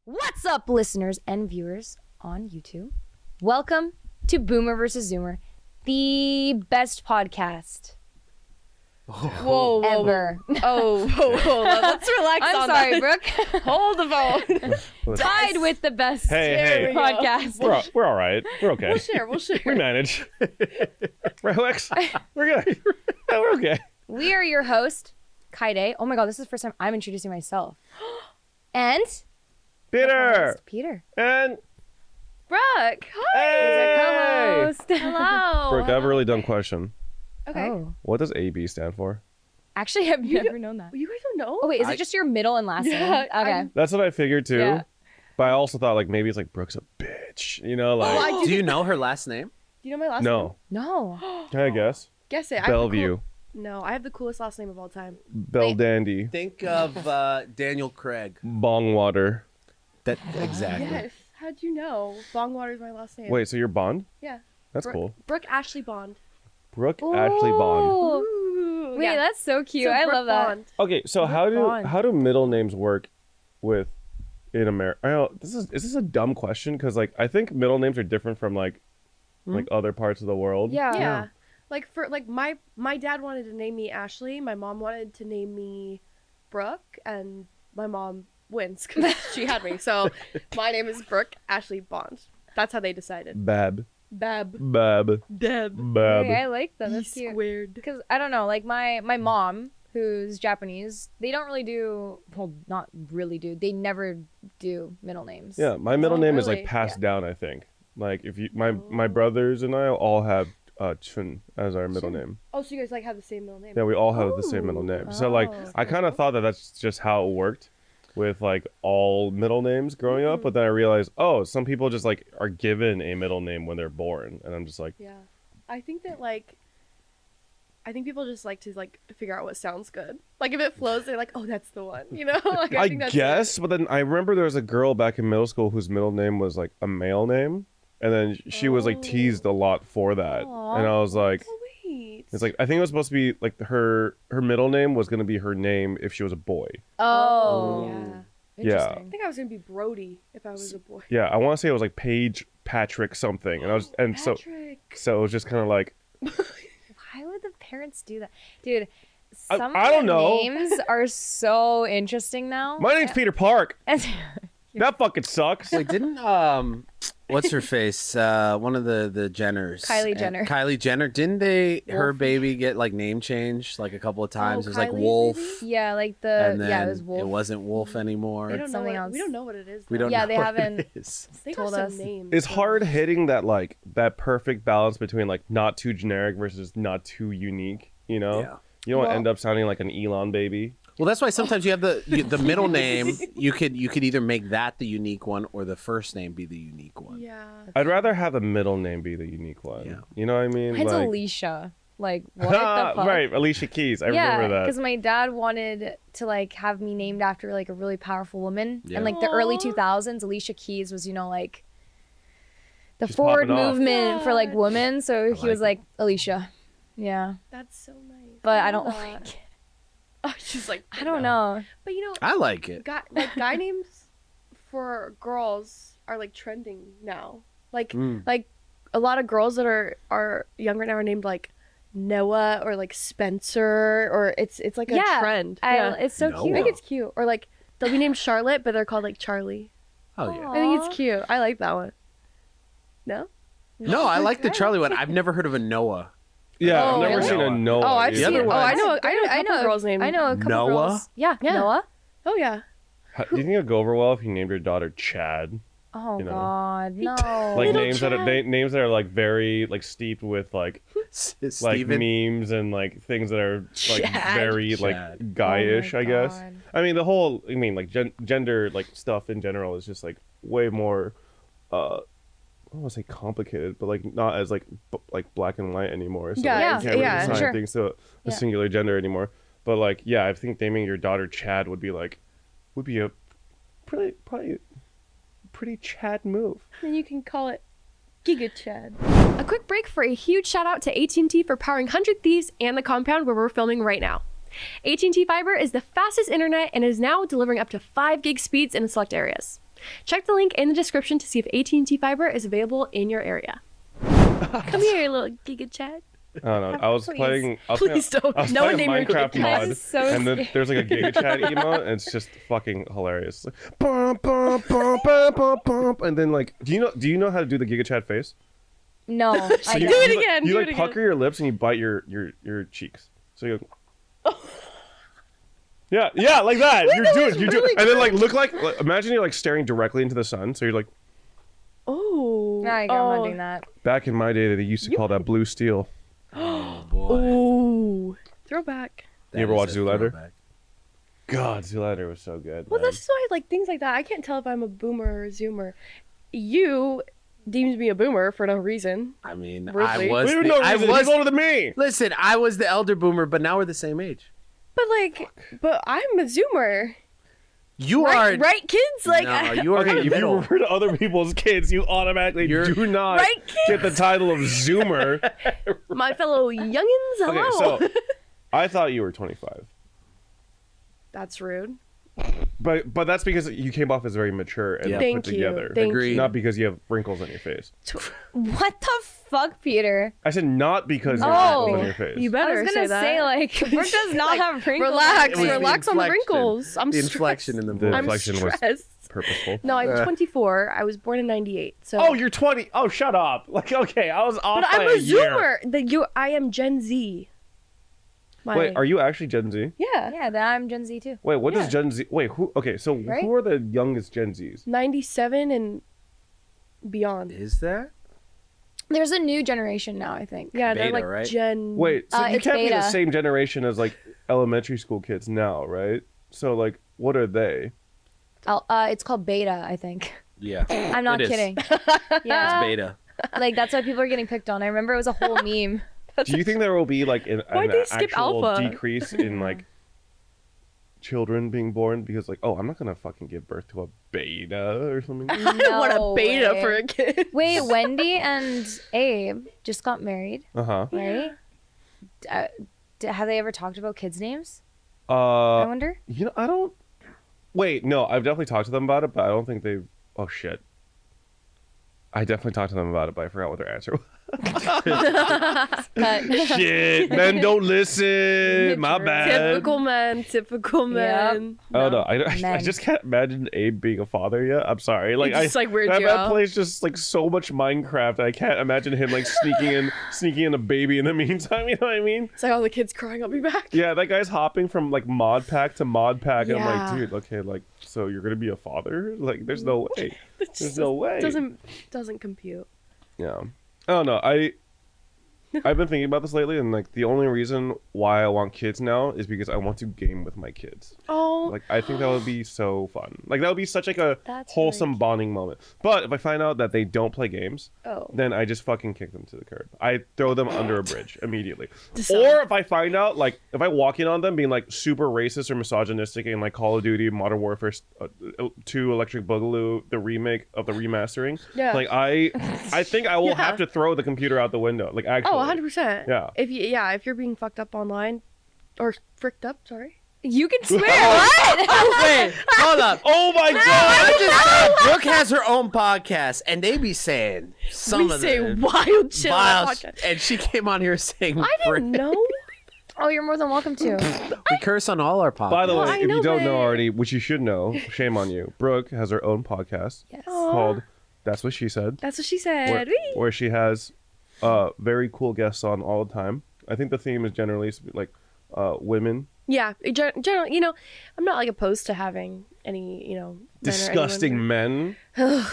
What's up, listeners and viewers on YouTube? Welcome to Boomer vs. Zoomer, the best podcast ever. Whoa. Let's relax I'm on sorry, that. Brooke. Hold the phone. Tied with the best Hey. podcast. We're all right. We're okay. We'll share. We manage. Relax. We're good. We're okay. We are your host, Kyedae. Oh my god, this is the first time I'm introducing myself. And Peter. Peter. And Brooke, hi. hey. Co-host. Hello. Brooke, I have a really dumb question. Okay. Oh. What does AB stand for? Actually, I've never known that. You guys don't know? Oh wait, is it just your middle and last Yeah, name? Okay. That's what I figured too. Yeah. But I also thought like maybe it's like Brooke's a bitch. You know, like I Do you know her last name? Do you know my last name? no. No. Can I guess? Guess it. I have the Bellevue. No, I have the coolest last name of all time. Bell Dandy. Think of Daniel Craig. Bongwater. That exactly. Yes. How'd you know? Bongwater is my last name. Wait, so you're Bond? Yeah. That's Brooke, cool. Brooke Ashley Bond. Brooke Ashley Bond. Ooh, Wait, yeah. that's so cute. So I Brooke love that. Bond. Okay, so Bond. how do middle names work with in America? I know is this a dumb question because like I think middle names are different from like other parts of the world. Yeah. Like for my dad wanted to name me Ashley. My mom wanted to name me Brooke, and my mom wins because she had me. So my name is Brooke Ashley Bond. That's how they decided. Bab. Bab. Bab. Deb. Bab. Okay, I like that. E That's cute. squared. Because I don't know, like my mom, who's Japanese, they don't really do. Well, not really do. They never do middle names. Yeah, my middle Oh, name is really? like passed down. I think like if you my brothers and I all have Chun as our middle name. Oh, so you guys like have the same middle name? Yeah, we all have the same middle name. So like Oh, I kind of thought that that's just how it worked with like all middle names growing up, but then I realized some people just like are given a middle name when they're born, and I'm just like. Yeah. I think that I think people just like to like figure out what sounds good. Like if it flows, they're like, oh, that's the one. You know? Like I think that's guess, but then I remember there was a girl back in middle school whose middle name was like a male name, and then she was like teased a lot for that, Aw. and I was like, Oh wait. it's like I think it was supposed to be like her middle name was gonna be her name if she was a boy. Oh. Yeah. Yeah. I think I was gonna be Brody if I was a boy. Yeah, I want to say it was like Paige Patrick something, and I was Patrick. so it was just kind of like Why would the parents do that, dude? I Some don't of the know. names are so interesting now. my name's Peter Park. And- That fucking sucks. Wait, didn't what's her face? One of the Jenners. Kylie Jenner. Kylie Jenner. Didn't her Wolf. baby get like name changed like a couple of times? It was like Kylie's Wolf. baby? yeah, like And then it was Wolf. it wasn't Wolf anymore. They don't know something what, else. We don't know what it is. We though. don't Yeah, know they what haven't it is. They got told some us. names. It's though. hard hitting that perfect balance between like not too generic versus not too unique. You know, Yeah. you don't want to Well- end up sounding like an Elon baby. Well, that's why sometimes you have the middle name. You could either make that the unique one or the first name be the unique one. Yeah. I'd rather have the middle name be the unique one. Yeah. You know what I mean? Mine's like, Alicia. Like what the fuck? right, Alicia Keys. I remember that. because my dad wanted to like have me named after like a really powerful woman, Yeah. and like the early Aw. 2000s, Alicia Keys was like the She's forward popping off. movement for like women. So he like was like Alicia. Yeah, That's so nice. but I don't love like. that. Oh, she's like, I don't know. But you know, I like it. guy names for girls are like trending now. Like like a lot of girls that are younger now are named like Noah or like Spencer, or it's like a Yeah, trend. It's so Noah. I cute. think it's cute. Or like they'll be named Charlotte, but they're called like Charlie. Oh yeah. Aw. I think it's cute. I like that one. No? No, I like the Charlie one. I've never heard of a Noah. Yeah, Oh, I've never really? seen a Noah. Oh, I've The seen. other Oh, I ones- know. I know girls named. I know a couple Noah? girls. Yeah, Yeah. Noah. Oh yeah. Do you think it'd go over well if you named your daughter Chad? Oh You know. God, no. Like Little names that are Chad. names that are like very like steeped with like Steven. memes and like things that are like Chad. very like Chad. guyish, Oh my I guess. God. I mean the whole like gender like stuff in general is just like way more I don't want to say complicated, but like not as like like black and white anymore. So Yeah, like, yeah, you can't really yeah, assign sure. things to a Yeah. singular gender anymore. But like, yeah, I think naming your daughter Chad would be a probably pretty Chad move. Then you can call it Giga Chad. A quick break for a huge shout out to AT&T for powering 100 Thieves and the compound where we're filming right now. AT&T Fiber is the fastest internet and is now delivering up to 5 gig speeds in select areas. Check the link in the description to see if AT&T Fiber is available in your area. Come here, little Giga Chat. I don't know. I was Please. playing. Please don't. I was No one playing a named your Minecraft Giga mod, This is so and then scary. there's like a Giga Chat emote, and it's just fucking hilarious. Like, bum, bum, bum, bum, bum, bum. And then like, do you know how to do the Giga Chat face? No, I you, don't. Do it you, again, You do like it again. pucker your lips and you bite your cheeks. So you go. Yeah, like that. You do it, and then like look like imagine you're like staring directly into the sun. So you're like, Oh. No, I'm not doing that. back in my day, they used to call that blue steel. Oh boy. Ooh. Throwback. That You ever is watch a Zoolander? throwback. God, Zoolander was so good. Well, man. that's why, like, things like that. I can't tell if I'm a boomer or a zoomer. You deems me a boomer for no reason. I mean, Rudely. I was. We The, know I reason. was. He's older than me. Listen, I was the elder boomer, but now we're the same age. But, like, but I'm a zoomer. You Right, are. right, kids? Like, No, you are Okay, in the if you middle. refer to other people's kids, you automatically do not Right, kids? get the title of Zoomer. my fellow youngins, Okay, hello. so I thought you were 25, That's rude. but that's because you came off as very mature and Yeah. put Thank you. together. Thank Agreed. you. Not because you have wrinkles on your face. What the fuck, Peter? I said not because you have Oh. wrinkles on your face. You I better was gonna say that. say like Brooke does not have wrinkles. Relax, It was the relax on the inflection. wrinkles. I'm the stressed. inflection in the The voice. I'm inflection was stressed. purposeful. No, I'm 24. I was born in '98. So. Oh, you're 20. Oh, shut up. Like, okay, I was off But by I'm a year. Zoomer. I am Gen Z. My, Wait, are you actually Gen Z? Yeah. Yeah, then I'm Gen Z too. Wait, what Yeah. does Gen Z? Wait, who? Okay, so Right? who are the youngest Gen Zs? 97 and beyond. Is that? There's a new generation now, I think. Yeah, they're Beta, like right? Gen. Wait, so you It's can't be the beta. same generation as like elementary school kids now, right? So like, what are they? It's called beta, I think. Yeah. I'm not It is. kidding. It's Yeah, beta. like that's why people are getting picked on. I remember it was a whole meme. Do you think there will be like an Why'd they skip actual alpha? decrease in like children being born because like, oh, I'm not gonna fucking give birth to a beta or something? What a No beta way. for a kid. Wait, Wendy and Abe just got married, Uh huh. right? Have they ever talked about kids' names? I wonder. You know, I don't. Wait, no, I've definitely talked to them about it, but I don't think they've. Oh shit. I definitely talked to them about it, but I forgot what their answer was. But Shit, men don't listen. My True. bad. Typical men. Typical men. Oh no, I Men. just can't imagine Abe being a father yet. I'm sorry. Like It just, like, weirds that, you that out. plays just like so much Minecraft. I can't imagine him like sneaking in a baby in the meantime. You know what I mean? It's like all the kids crying, I'll be back. Yeah, that guy's hopping from like mod pack to mod pack, and I'm Yeah. like, dude, okay, like, so you're gonna be a father? Like, there's no way. It's There's just- no way. Doesn't compute. Yeah. I don't know. I've been thinking about this lately, and like the only reason why I want kids now is because I want to game with my kids. Oh. Like I think that would be so fun. Like that would be such like a That's wholesome really bonding moment. But if I find out that they don't play games, Oh. then I just fucking kick them to the curb. I throw them under a bridge immediately. Decide. Or if I find out, like, if I walk in on them being like super racist or misogynistic in like Call of Duty, Modern Warfare 2, Electric Boogaloo, the remake of the remastering, Yeah. like I think I will Yeah. have to throw the computer out the window. Like actually, Oh, 100%. Yeah. If you're being fucked up online, or fricked up, sorry. you can swear. What? Wait, hold up. Oh my god! I just said Brooke has her own podcast, and they be saying some We of say the wild shit on vile that sh- podcast. and she came on here saying I didn't know. Oh, you're more than welcome to. we curse on all our podcasts. By the way, Well, I if know, you don't know but- already, which you should know, shame on you. Brooke has her own podcast Yes. Aw. called "That's What She Said," That's what she where, said. Whee! where she has very cool guests on all the time. I think the theme is generally like women. Yeah, generally, I'm not like opposed to having any, men or anyone. Disgusting men.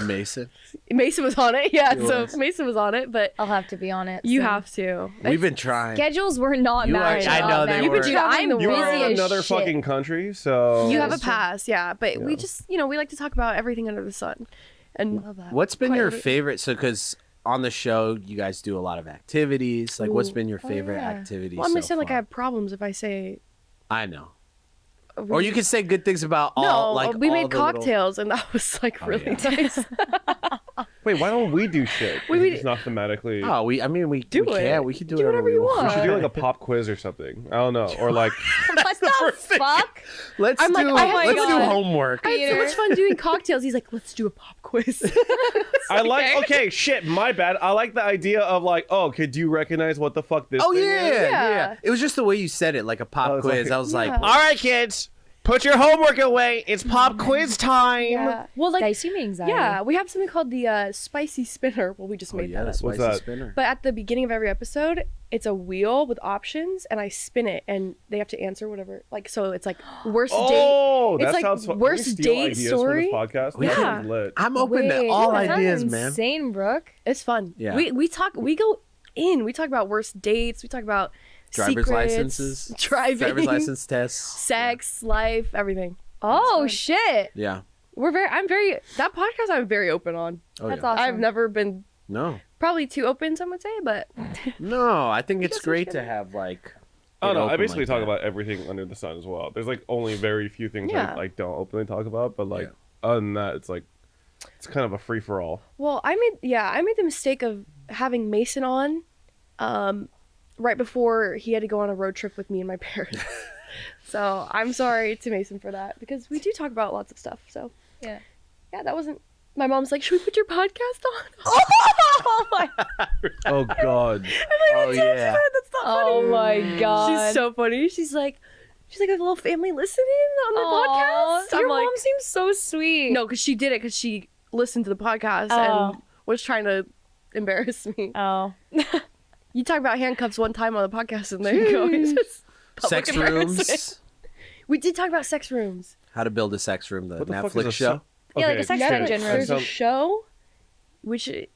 Mason, Mason was on it, yeah. He So was. Mason was on it, but I'll have to be on it. you soon. have to. we've been trying. Schedules were not You are- matching. I know up, they man. You've been Dude, traveling I'm the busy world. You are in as another shit. fucking country, so You have a That's true. pass, yeah. But we Yeah. just, we like to talk about everything under the sun. And Love that. What's been Quite your a bit. favorite? So, because on the show, you guys do a lot of activities. Like, what's Ooh. been your Oh, favorite yeah. activity? well, I'm gonna so sound like I far? have problems if I say. I know. Or you can say good things about all. No, like we all made the little- cocktails, and that was like Oh, really yeah. nice. wait, why don't we do shit? We- Is it just not thematically. Oh, we Do we it. can. We can do, Do whatever you We want. should do like a pop quiz or something. I don't know, or like What the fuck? Let's I'm like, do oh my let's do God. homework. I had so much fun doing cocktails. He's like, let's do a pop quiz. okay, shit, my bad. I like the idea of like, oh, could you recognize what the fuck this Oh thing yeah, is? yeah. It was just the way you said it, like a pop Oh, it's quiz. like- I was like, Yeah. All right, kids, put your homework away. It's pop quiz time. Yeah. Well, like, Guys, you me anxiety. yeah, we have something called the spicy spinner. Well, we just oh made yeah, that the up. spicy that? spinner. But at the beginning of every episode, it's a wheel with options, and I spin it, and they have to answer whatever. Like, so it's like worst date. Oh, It's that like sounds fun. worst Can we steal date ideas story? For this podcast? Yeah. That sounds lit. I'm open to Wait, all that sounds ideas, man. Insane, Brooke. It's fun. Yeah. We go in. We talk about worst dates. We talk about Driver's secrets, licenses, driving, driver's license tests, sex, life, everything. Oh fun. shit. Yeah. That podcast I'm very open on. Oh That's yeah. awesome. I've never been No, probably too open, some would say, but no. I think it's guess we great should. to have like. Oh it no, I open basically like talk that. about everything under the sun as well. There's like only very few things Yeah. I like don't openly talk about, but like Yeah. other than that, it's like it's kind of a free for all. well, I made the mistake of having Mason on, right before he had to go on a road trip with me and my parents. So I'm sorry to Mason for that because we do talk about lots of stuff. So Yeah. that wasn't. My mom's like, should we put your podcast on? Oh my, Oh god. Oh yeah. That's not oh funny. my god. She's so funny. She's like a little family listening on the Aw, podcast. Your I'm like, mom seems so sweet. no, because she did it because she listened to the podcast Oh. and was trying to embarrass me. Oh. You talk about handcuffs one time on the podcast, and there you go. It's just public Sex embarrassment. rooms. We did talk about sex rooms. How to build a sex room. The What the fuck is Netflix a show. Yeah, like a sex shit. dungeon room. There's a Sounds- show, which it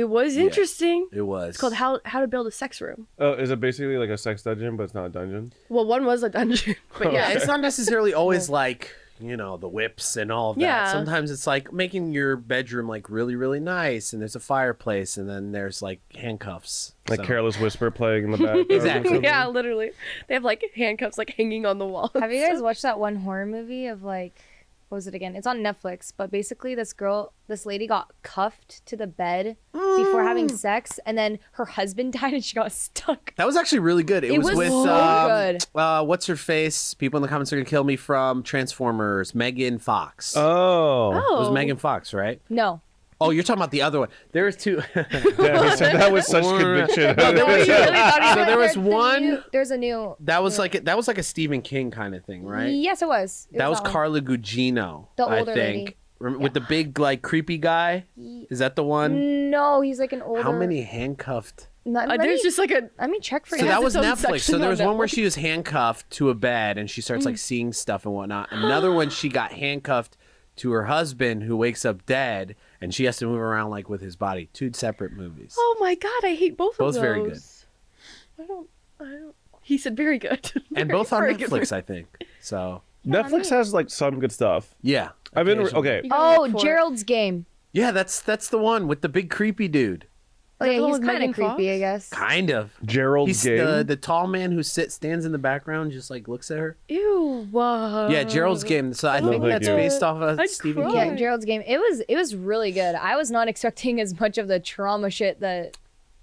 was Yeah. interesting. It was. It's called How to Build a Sex Room. Oh, is it basically like a sex dungeon, but it's not a dungeon? Well, one was a dungeon, but Yeah, yeah, it's not necessarily always like the whips and all of that. Yeah. Sometimes it's like making your bedroom like really really nice, and there's a fireplace, and then there's like handcuffs. Like So- Careless Whisper playing in the background. Exactly. or something? yeah, literally. They have like handcuffs like hanging on the wall. Have you guys watched that one horror movie of like, what was it again? It's on Netflix, but basically this lady got cuffed to the bed before having sex, and then her husband died and she got stuck. That was actually really good. It, It was, was with so good. What's her face? People in the comments are gonna kill me from Transformers. Megan Fox. Oh. It was Megan Fox, right? No. Oh, you're talking about the other one. There was two. Yeah, he said that with such conviction. No, there was, you really thought he so there was The one. there's a new. That was like a Stephen King kind of thing, right? Yes, it was. It That was one. Carla Gugino, The I older think. lady. With the big like creepy guy. Is that the one? No, he's like an older. How many handcuffed? There's just like a Let me check for So you. that has was its own Netflix. So section there on was one where Netflix. she was handcuffed to a bed and she starts like seeing stuff and whatnot. Another one she got handcuffed to her husband who wakes up dead and she has to move around like with his body. Two separate movies. oh my god, I hate both of Both those. very good. I don't. He said very good. And Very- both on very good. Netflix, I think. So Netflix has like some good stuff. yeah. I've been Occasionally. okay. You gotta Oh, look for it. Gerald's Game. Yeah, that's the one with the big creepy dude. Oh that yeah, the one he's with kind of Megan creepy, Fox? I guess. Kind of. Gerald's He's Game. the tall man who stands in the background, just like looks at her. Ew. Yeah, Gerald's Game. So I No, think thank that's you. based off of I'd Stephen cry. King. Yeah, Gerald's Game. It was really good. I was not expecting as much of the trauma shit that,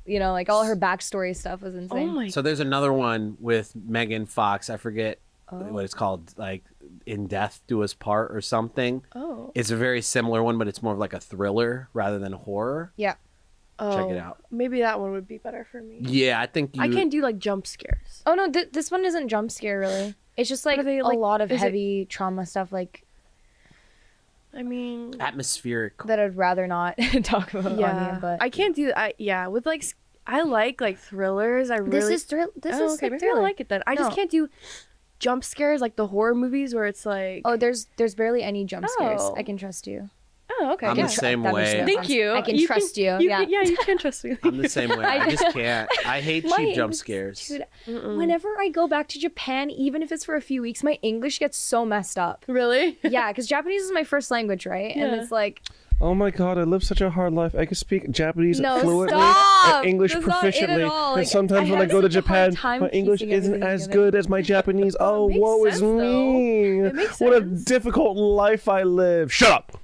like all her backstory stuff was Oh insane. my. So there's another one with Megan Fox. I forget Oh. what it's called, like In Death Do Us Part or something. Oh. It's a very similar one, but it's more of like a thriller rather than horror. Yeah. Check it out. Maybe that one would be better for me. Yeah, I think you. I can't do like jump scares. Oh no, this one isn't jump scare really. It's just like Are they, a like, lot of is it- heavy trauma stuff like I mean, atmospheric. that I'd rather not talk about on here. But I can't do. With like I like thrillers. I really. this is This Oh, is okay. like Maybe thriller. I like it then. I just No. can't do jump scares like the horror movies where it's like. Oh, there's barely any jump scares. Oh. I can trust you. Oh, okay. I'm yeah. the same That makes way. no Thank sense. you. I can trust you. You Yeah. can, you can trust me. I'm the same way. I just can't. I hate My cheap jump English- scares. Dude, Mm-mm. whenever I go back to Japan, even if it's for a few weeks, my English gets so messed up. Really? Yeah, because Japanese is my first language, right? And Yeah. it's like, Oh my god, I live such a hard life. I can speak Japanese No, fluently stop! and English That's not it at proficiently. all. And Like, sometimes I when I have go to such a hard Japan, time my English piecing isn't everything as together. good as my Japanese. Oh, makes woe is sense, though. me. It makes What a sense. difficult life I live. Shut up.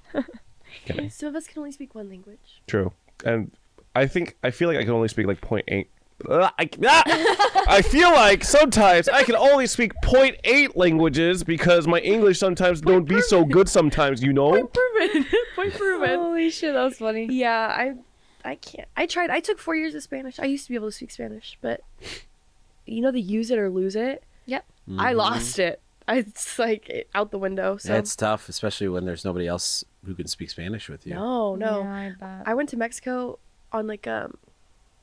Some of us can only speak one language. True. And I feel like I can only speak like 0.8 I feel like sometimes I can only speak 0.8 languages because my English sometimes don't be so good sometimes, you know? Point proven. Point proven. Holy shit, that was funny. Yeah, I can't. I tried. I took 4 years of Spanish. I used to be able to speak Spanish, but you know the use it or lose it? Yep. I lost it. It's like out the window. So It's tough, especially when there's nobody else who can speak Spanish with you. no. Yeah, I bet. I went to Mexico on like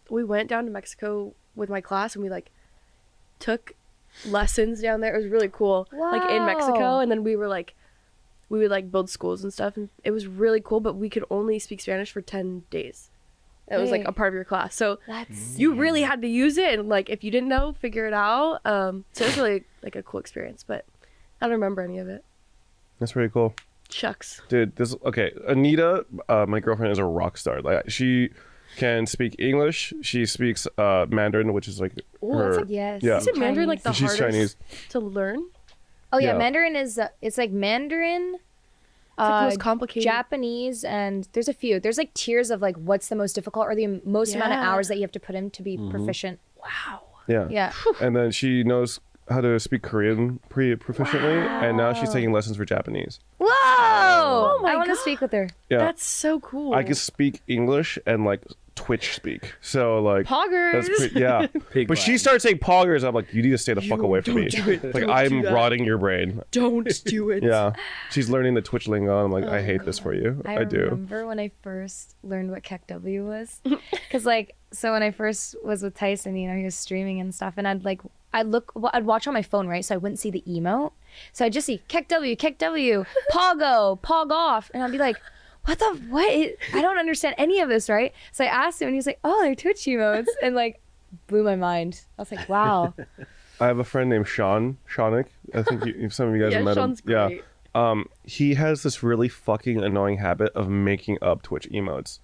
we went down to Mexico with my class and we like took lessons down there. It was really cool. Like in Mexico, Wow. and then we would like build schools and stuff, and it was really cool, but we could only speak Spanish for 10 days. It was like a Wait. part of your class. So That's you really had to use it, and like if you didn't know, figure it out. So it was really like a cool experience, but I don't remember any of it. That's pretty cool. Shucks. Dude, Anita, my girlfriend, is a rock star. Like, she can speak English. She speaks Mandarin, which is like Ooh, her. that's like- yes. Yeah. Isn't Mandarin like the She's hardest Chinese. to learn? Oh yeah, Yeah. Mandarin is it's like Mandarin, It's like the most complicated. Japanese, and there's a few. There's like tiers of like what's the most difficult or the most amount of Yeah. hours that you have to put in to be proficient. Wow. Yeah. Yeah. And then she knows how to speak Korean pretty proficiently, and now she's taking lessons for Japanese. Whoa! Oh my I want to God. speak with her. Yeah. That's so cool. I can speak English and like Twitch speak. So like Poggers. that's pretty, yeah. Pig But she Latin. starts saying poggers. I'm like, you need to stay the fuck away from me. do it. Like Don't I'm do that. rotting your brain. Don't do it. Yeah. She's learning the Twitch lingo. I'm like, I hate this for you. I do. remember when I first learned what KEKW was. Because, like, so when I first was with Tyson, you know, he was streaming and stuff, and I'd watch on my phone, right? So I wouldn't see the emote. So I'd just see KEKW, Poggo, Pog off. And I'd be like, what? I don't understand any of this, right? So I asked him, and he's like, oh, they're Twitch emotes. And, like, blew my mind. I was like, wow. I have a friend named Shaunik. I think some of you guys Yeah, have met Sean's him. great. Yeah. He has this really fucking annoying habit of making up Twitch emotes.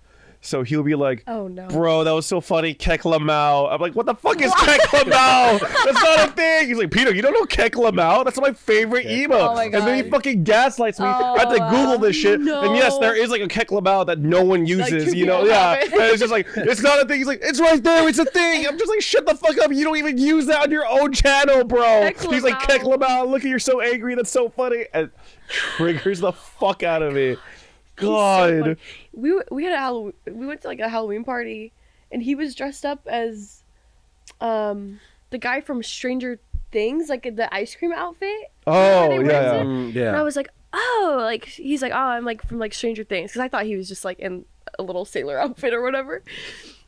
So he'll be like, Oh no. bro, that was so funny, Kek Lamau. I'm like, what the fuck is Kek Lamau? That's not a thing. He's like, Peter, you don't know Kek Lamau? That's my favorite emote. Oh my And then he God. fucking gaslights me. I had to Google this shit. no. And yes, there is like a Kek Lamau that no one uses, two you know? people Yeah. have it. And it's just like, it's not a thing. He's like, it's right there. It's a thing. I'm just like, shut the fuck up. You don't even use that on your own channel, bro. Kek He's like, Kek Lamau. Lamau. Look at you're so angry. That's so funny. And triggers the fuck out of me. God. We had we went to like a Halloween party, and he was dressed up as the guy from Stranger Things, like the ice cream outfit. Oh, they yeah. wears yeah. it? Mm, And yeah. I was like, oh, like he's like, oh, I'm like from like Stranger Things, because I thought he was just like in a little sailor outfit or whatever.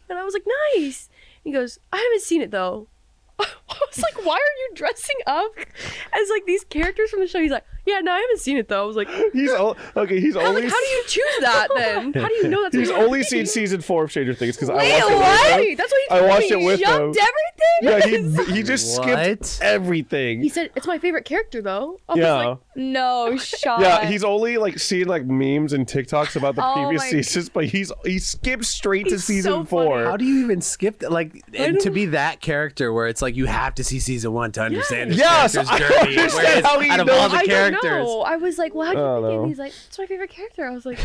And I was like, nice. He goes, I haven't seen it though. I was like, why are you dressing up as like these characters from the show? He's like, yeah, no, I haven't seen it though. I was like, He's okay. He's I was only. like, how do you choose that then? How do you know that's He's what you're only thinking? seen season 4 of Stranger Things because I Wait, watched it with what? him. That's what he I told watched me. it with him. Jumped everything? Yeah, he just What? skipped everything. He said it's my favorite character though. I was Yeah, like, No shot. yeah. He's only like seen like memes and TikToks about the Oh previous my- seasons, but he skipped straight to He's season so 4. funny. How do you even skip that? Like, and don't to be that character where it's like you have to see season 1 to understand this Yes, character's I journey. don't understand whereas how he out of knows. all the I characters, don't know. I was like, well, how do I you don't think? know. And he's like, it's my favorite character. I was like,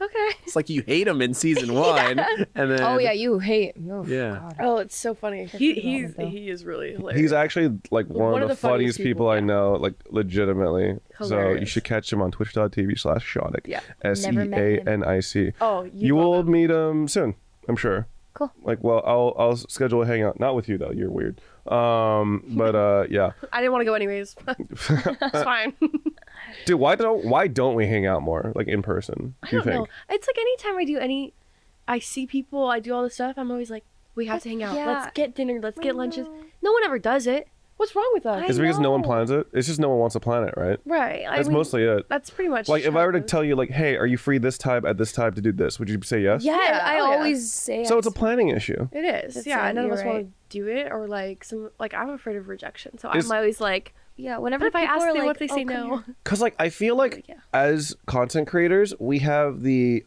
okay. it's like you hate him in season 1, and then Oh yeah, you hate. Oh, Yeah. God. Oh, it's so funny. forget about it, though. He is really hilarious. He's actually like one of the funniest people I know, like legitimately. So you Hilarious. should catch him on twitch.tv/Shonic. Yeah. Never met him. SEANIC. Oh, You will meet him soon, I'm sure. Cool. Like, well, I'll schedule a hangout. Not with you though. You're weird. But yeah, I didn't want to go anyways. It's fine. dude, why don't we hang out more, like in person? I Do you don't think? know. It's like anytime I see people, I do all this stuff. I'm always like, we have to hang out. Yeah. Let's get dinner. Let's get I lunches. know. No one ever does it. What's wrong with us? I Is it because no one know. plans it? It's just no one wants to plan it, right? Right. That's mostly it. That's pretty much. Like, if I were to how it tell you, like, hey, are you free this time at this time to do this? Would you say yes? Yeah, Yeah, I oh, yeah. always say So it. it's a planning issue. It is. That's Yeah, it, none of you're us right. want to do it, or like I'm afraid of rejection. So Is- I'm always like, Yeah, whenever But if I people ask are them, like, what if they "Oh, say come no? here." Cause like I feel like Yeah. as content creators, we have the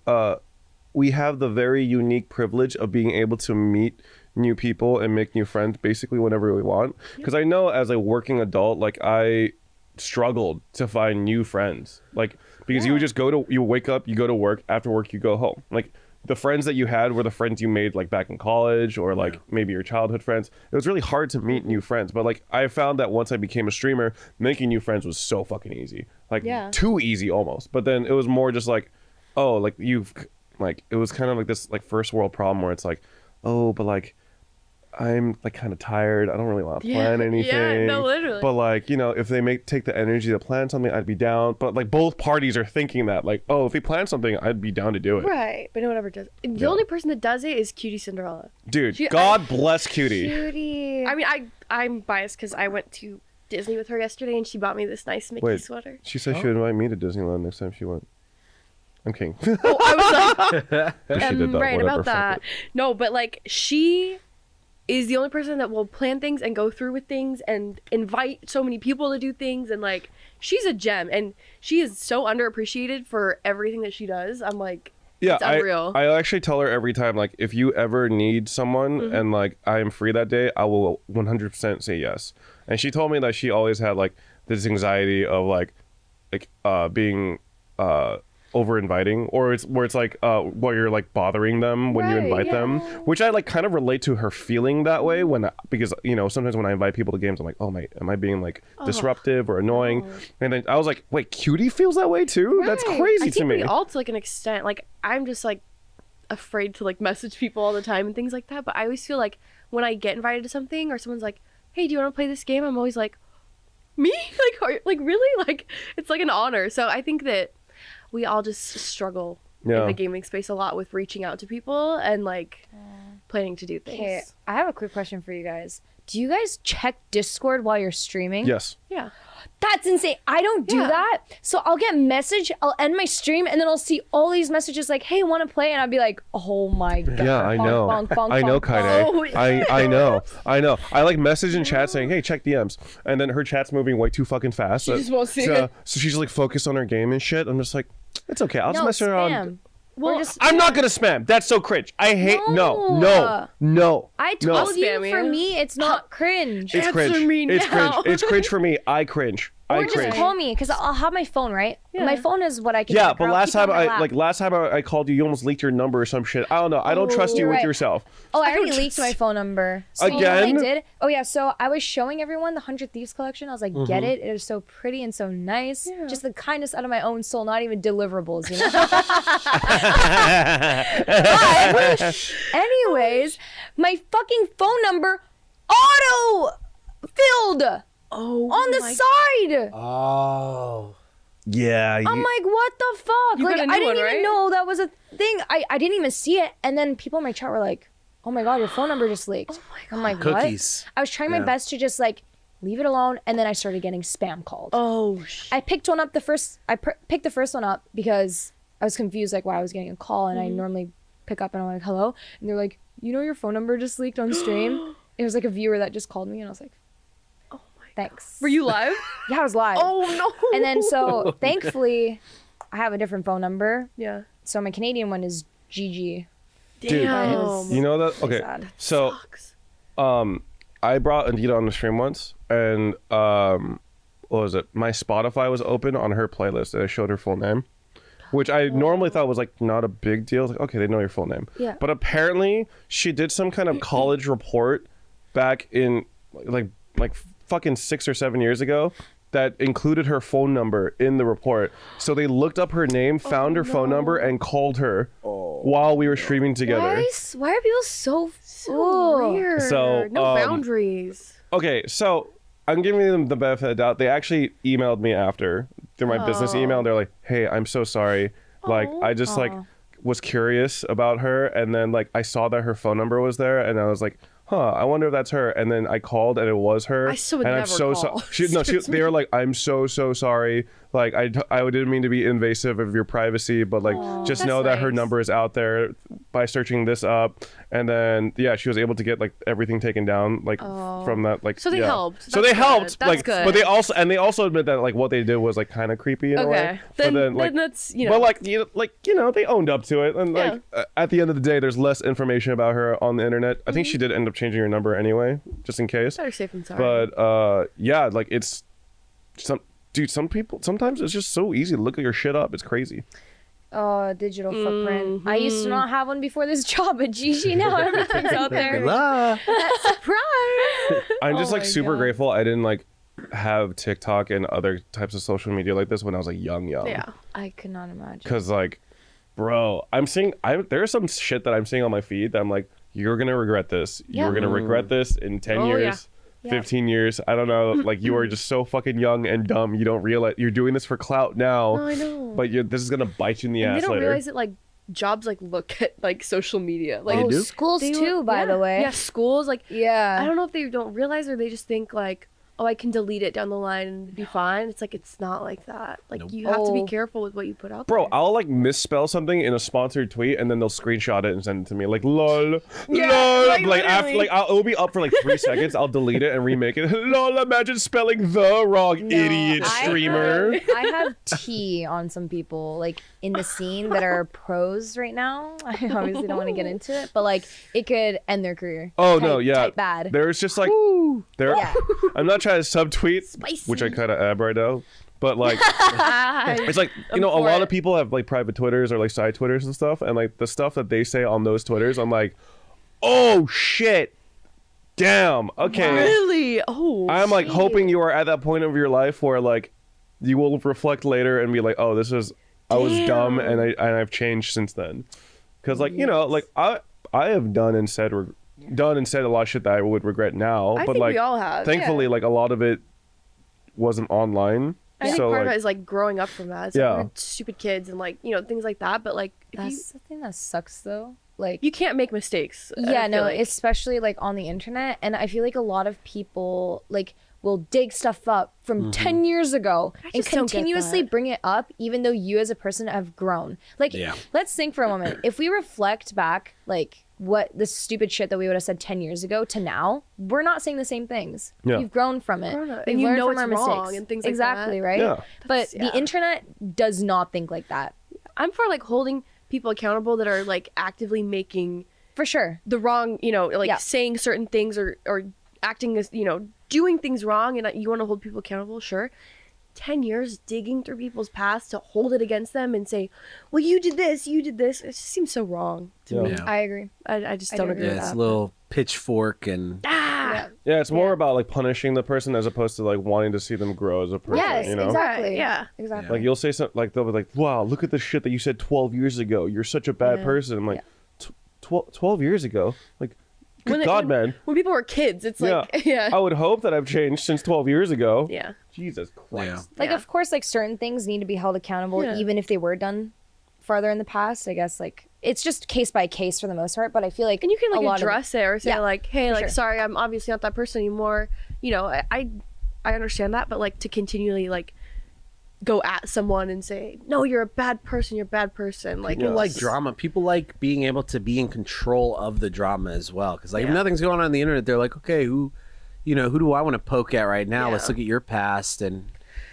very unique privilege of being able to meet new people and make new friends basically whenever we want. Because I know as a working adult, like I struggled to find new friends. Like because you would just you wake up, you go to work, after work you go home. Like the friends that you had were the friends you made like back in college or like maybe your childhood friends. It was really hard to meet new friends. But like I found that once I became a streamer, making new friends was so fucking easy. Like too easy almost. But then it was more just like, oh, like you've like it was kind of like this like first world problem where it's like, oh, but like I'm like kind of tired. I don't really want to plan anything. Yeah, no, literally. But like, you know, if they take the energy to plan something, I'd be down. But like both parties are thinking that like, oh, if we plan something, I'd be down to do it. Right, but no one ever does. The only person that does it is Cutie Cinderella. Dude, God bless Cutie. Cutie. I mean, I'm biased because I went to Disney with her yesterday and she bought me this nice Mickey sweater. She said she would invite me to Disneyland next time she went. I'm king. Oh, I was like, She did that, right whatever, about fuck that. it. No, but like she is the only person that will plan things and go through with things and invite so many people to do things, and like she's a gem and she is so underappreciated for everything that she does. I'm like, Yeah, it's unreal. I actually tell her every time, like, if you ever need someone and like I am free that day, I will 100% say yes. And she told me that she always had like this anxiety of like being over inviting, or it's where it's like where you're like bothering them when you invite them, which I like kind of relate to her feeling that way because you know sometimes when I invite people to games I'm like, oh my, am I being like disruptive or annoying? And then I was like, wait, Cutie feels that way too? That's crazy I to me. think we all to like an extent, like I'm just like afraid to like message people all the time and things like that, but I always feel like when I get invited to something or someone's like, hey, do you want to play this game? I'm always like, me? Like really? Like it's like an honor. So I think that we all just struggle in the gaming space a lot with reaching out to people and like planning to do things. Okay, I have a quick question for you guys. Do you guys check Discord while you're streaming? Yes. Yeah. That's insane. I don't do that. So I'll get message, I'll end my stream, and then I'll see all these messages like, hey, want to play? And I'll be like, oh my God. Yeah, I know. I know, Kyedae. I know. I like message in chat saying, hey, check DMs. And then her chat's moving way too fucking fast. She just won't see it. So she's like focused on her game and shit. I'm just like, it's okay. I'll just mess around. Well, I'm not gonna spam. That's so cringe. I hate no. I told you, Spam for you. me, it's not cringe. It's Answer cringe. me It's now. cringe. It's cringe for me. I cringe. Or just call me, because I'll have my phone, right? Yeah. My phone is what I can. Yeah, check, but or I'll last keep it on time my lap. I called you, you almost leaked your number or some shit. I don't know. I don't trust you you're with right. yourself. Oh, I already leaked my phone number. So you know what Again? I did? Oh yeah, so I was showing everyone the 100 Thieves collection. I was like, get it? It is so pretty and so nice. Yeah. Just the kindness out of my own soul, not even deliverables, you know? But anyways, my fucking phone number auto-filled on the side. Oh. Yeah. I'm like, what the fuck? You Like, got a new I didn't one, even right? know that was a thing. I didn't even see it. And then people in my chat were like, oh my God, your phone number just leaked. Oh my God. I'm like, Cookies. what? I was trying my best to just like leave it alone. And then I started getting spam called. Oh, I picked one up picked the first one up because I was confused, like why I was getting a call. And I normally pick up and I'm like, hello. And they're like, you know, your phone number just leaked on stream. It was like a viewer that just called me. And I was like, oh my thanks. Were you live? Yeah, I was live. Oh no. And then so thankfully I have a different phone number. Yeah. So my Canadian one is GG. Dude, Damn. you know that? Okay. sad. So, Sucks. I brought Anita on the stream once, and what was it? My Spotify was open on her playlist, and I showed her full name, which I normally thought was like not a big deal. Like, okay, they know your full name. Yeah. But apparently, she did some kind of college report back in like fucking 6 or 7 years ago that included her phone number in the report. So they looked up her name, found her phone number, and called her while we were streaming together. Why are people so Weird. So, no boundaries. Okay, so I'm giving them the benefit of the doubt. They actually emailed me after through my business email. They're like, "Hey, I'm so sorry. Like, I just like was curious about her, and then like I saw that her phone number was there, and I was like, huh, I wonder if that's her. And then I called, and it was her. I still would and never I'm so call. they were like, I'm so sorry. Like I didn't mean to be invasive of your privacy, but like just That's know that her nice. number is out there by searching this up. And then she was able to get like everything taken down like from that like. So they helped. So That's they helped. good. That's like, good. but they also admit that like what they did was like kind of creepy in a way. Okay. But Then like, that's, you know. but like you know they owned up to it, and like at the end of the day, there's less information about her on the internet. I think she did end up changing her number anyway, just in case. Better safe than sorry. But yeah, like it's some people sometimes it's just so easy to look at your shit up. It's crazy. digital footprint. I used to not have one before this job, but Gigi, now everything's out there. Surprise! I'm just Oh like my super God. grateful I didn't like have TikTok and other types of social media like this when I was like young. Yeah. I could not imagine. Cause like, bro, there's some shit that I'm seeing on my feed that I'm like, you're gonna regret this. Yeah. You're gonna regret this in 10 Oh, years. yeah. 15 years, I don't know, like you are just so fucking young and dumb. You don't realize you're doing this for clout now, No, I know. but this is gonna bite you in the And ass they don't later. realize that like jobs like look at like social media. Like Oh, do? schools they- too, by yeah. the way. Yeah, schools like Yeah. I don't know if they don't realize or they just think like, oh, I can delete it down the line and be fine. It's like it's not like that. Like Nope. you have to be Oh. careful with what you put out Bro, there. I'll like misspell something in a sponsored tweet and then they'll screenshot it and send it to me. Like lol, Yeah, lol. like, After literally. it'll be up for like 3 seconds. I'll delete it and remake it. Lol, imagine spelling the wrong No, idiot I streamer. I have tea on some people like in the scene that are pros right now. I obviously don't want to get into it, but like it could end their career. Oh Type- no, yeah. type bad. There's just like there. Yeah. I'm not trying to subtweet, which I kind of am right now. But like, it's like you know, a for lot it. of people have like private Twitters or like side Twitters and stuff, and like the stuff that they say on those Twitters, I'm like, oh shit, damn, okay. Really? Oh. I'm like hoping you are at that point of your life where like you will reflect later and be like, oh, I was dumb and I've changed since then, because like you know, like I have done and said a lot of shit that I would regret now, I but think like we all have. thankfully like a lot of it wasn't online. I think so part like, of it is like growing up from that. It's Yeah. like we're stupid kids and like, you know, things like that. But like if That's the thing that sucks though. Like you can't make mistakes. I yeah, feel no, like. especially like on the internet, and I feel like a lot of people like will dig stuff up from 10 years ago and just don't get continuously that. bring it up even though you as a person have grown. Like Yeah. let's think for a moment. If we reflect back like what the stupid shit that we would have said 10 years ago to now, we're not saying the same things. Yeah. We've grown from it. Grown up. We've And you learned know from our it's wrong mistakes and things like exactly, that. right? Yeah. But yeah. the internet does not think like that. I'm for like holding people accountable that are like actively making For sure. the wrong, you know, like Yeah. saying certain things or acting as, you know, doing things wrong and you want to hold people accountable, sure. 10 years digging through people's past to hold it against them and say, well, you did this. It just seems so wrong to Yeah. me. Yeah. I agree. I just I don't do agree Yeah, with it's that. a little pitchfork and Ah! yeah, it's more Yeah. about like punishing the person as opposed to like wanting to see them grow as a person. Yes, you know, exactly. Right, yeah. Exactly. like you'll say something like they'll be like, "Wow, look at the shit that you said 12 years ago. You're such a bad Yeah. person." I'm like, 12 years ago, like, good When it- God, man. When people were kids, it's like, yeah. I would hope that I've changed since 12 years ago. Yeah. Jesus Christ. Like, Yeah. of course, like certain things need to be held accountable, Yeah. even if they were done farther in the past. I guess like it's just case by case for the most part. But I feel like And you can a lot like of- address it or say Yeah, like, hey, for like, sure. sorry, I'm obviously not that person anymore. You know, I understand that, but like to continually like go at someone and say, no, you're a bad person. You're a bad person. Like, people Yeah. like drama. People like being able to be in control of the drama as well. Because like if Yeah. nothing's going on the internet, they're like, okay, who do I want to poke at right now? Let's Yeah. look at your past. And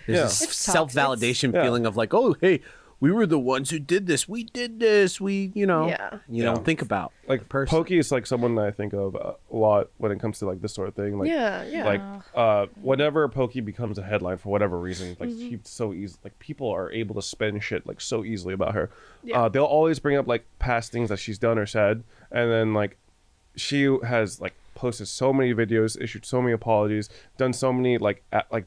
there's Yeah. this It's tough. self-validation Yeah. feeling of like, oh, hey, we were the ones who did this. We did this. We, you know, Yeah. you Yeah. don't think about Like, the person. Pokey is like someone that I think of a lot when it comes to like this sort of thing. Like, yeah, yeah. like whenever Pokey becomes a headline for whatever reason, like Mm-hmm. she's so easy, like people are able to spin shit like so easily about her. Yeah. They'll always bring up like past things that she's done or said, and then like she has like posted so many videos, issued so many apologies, done so many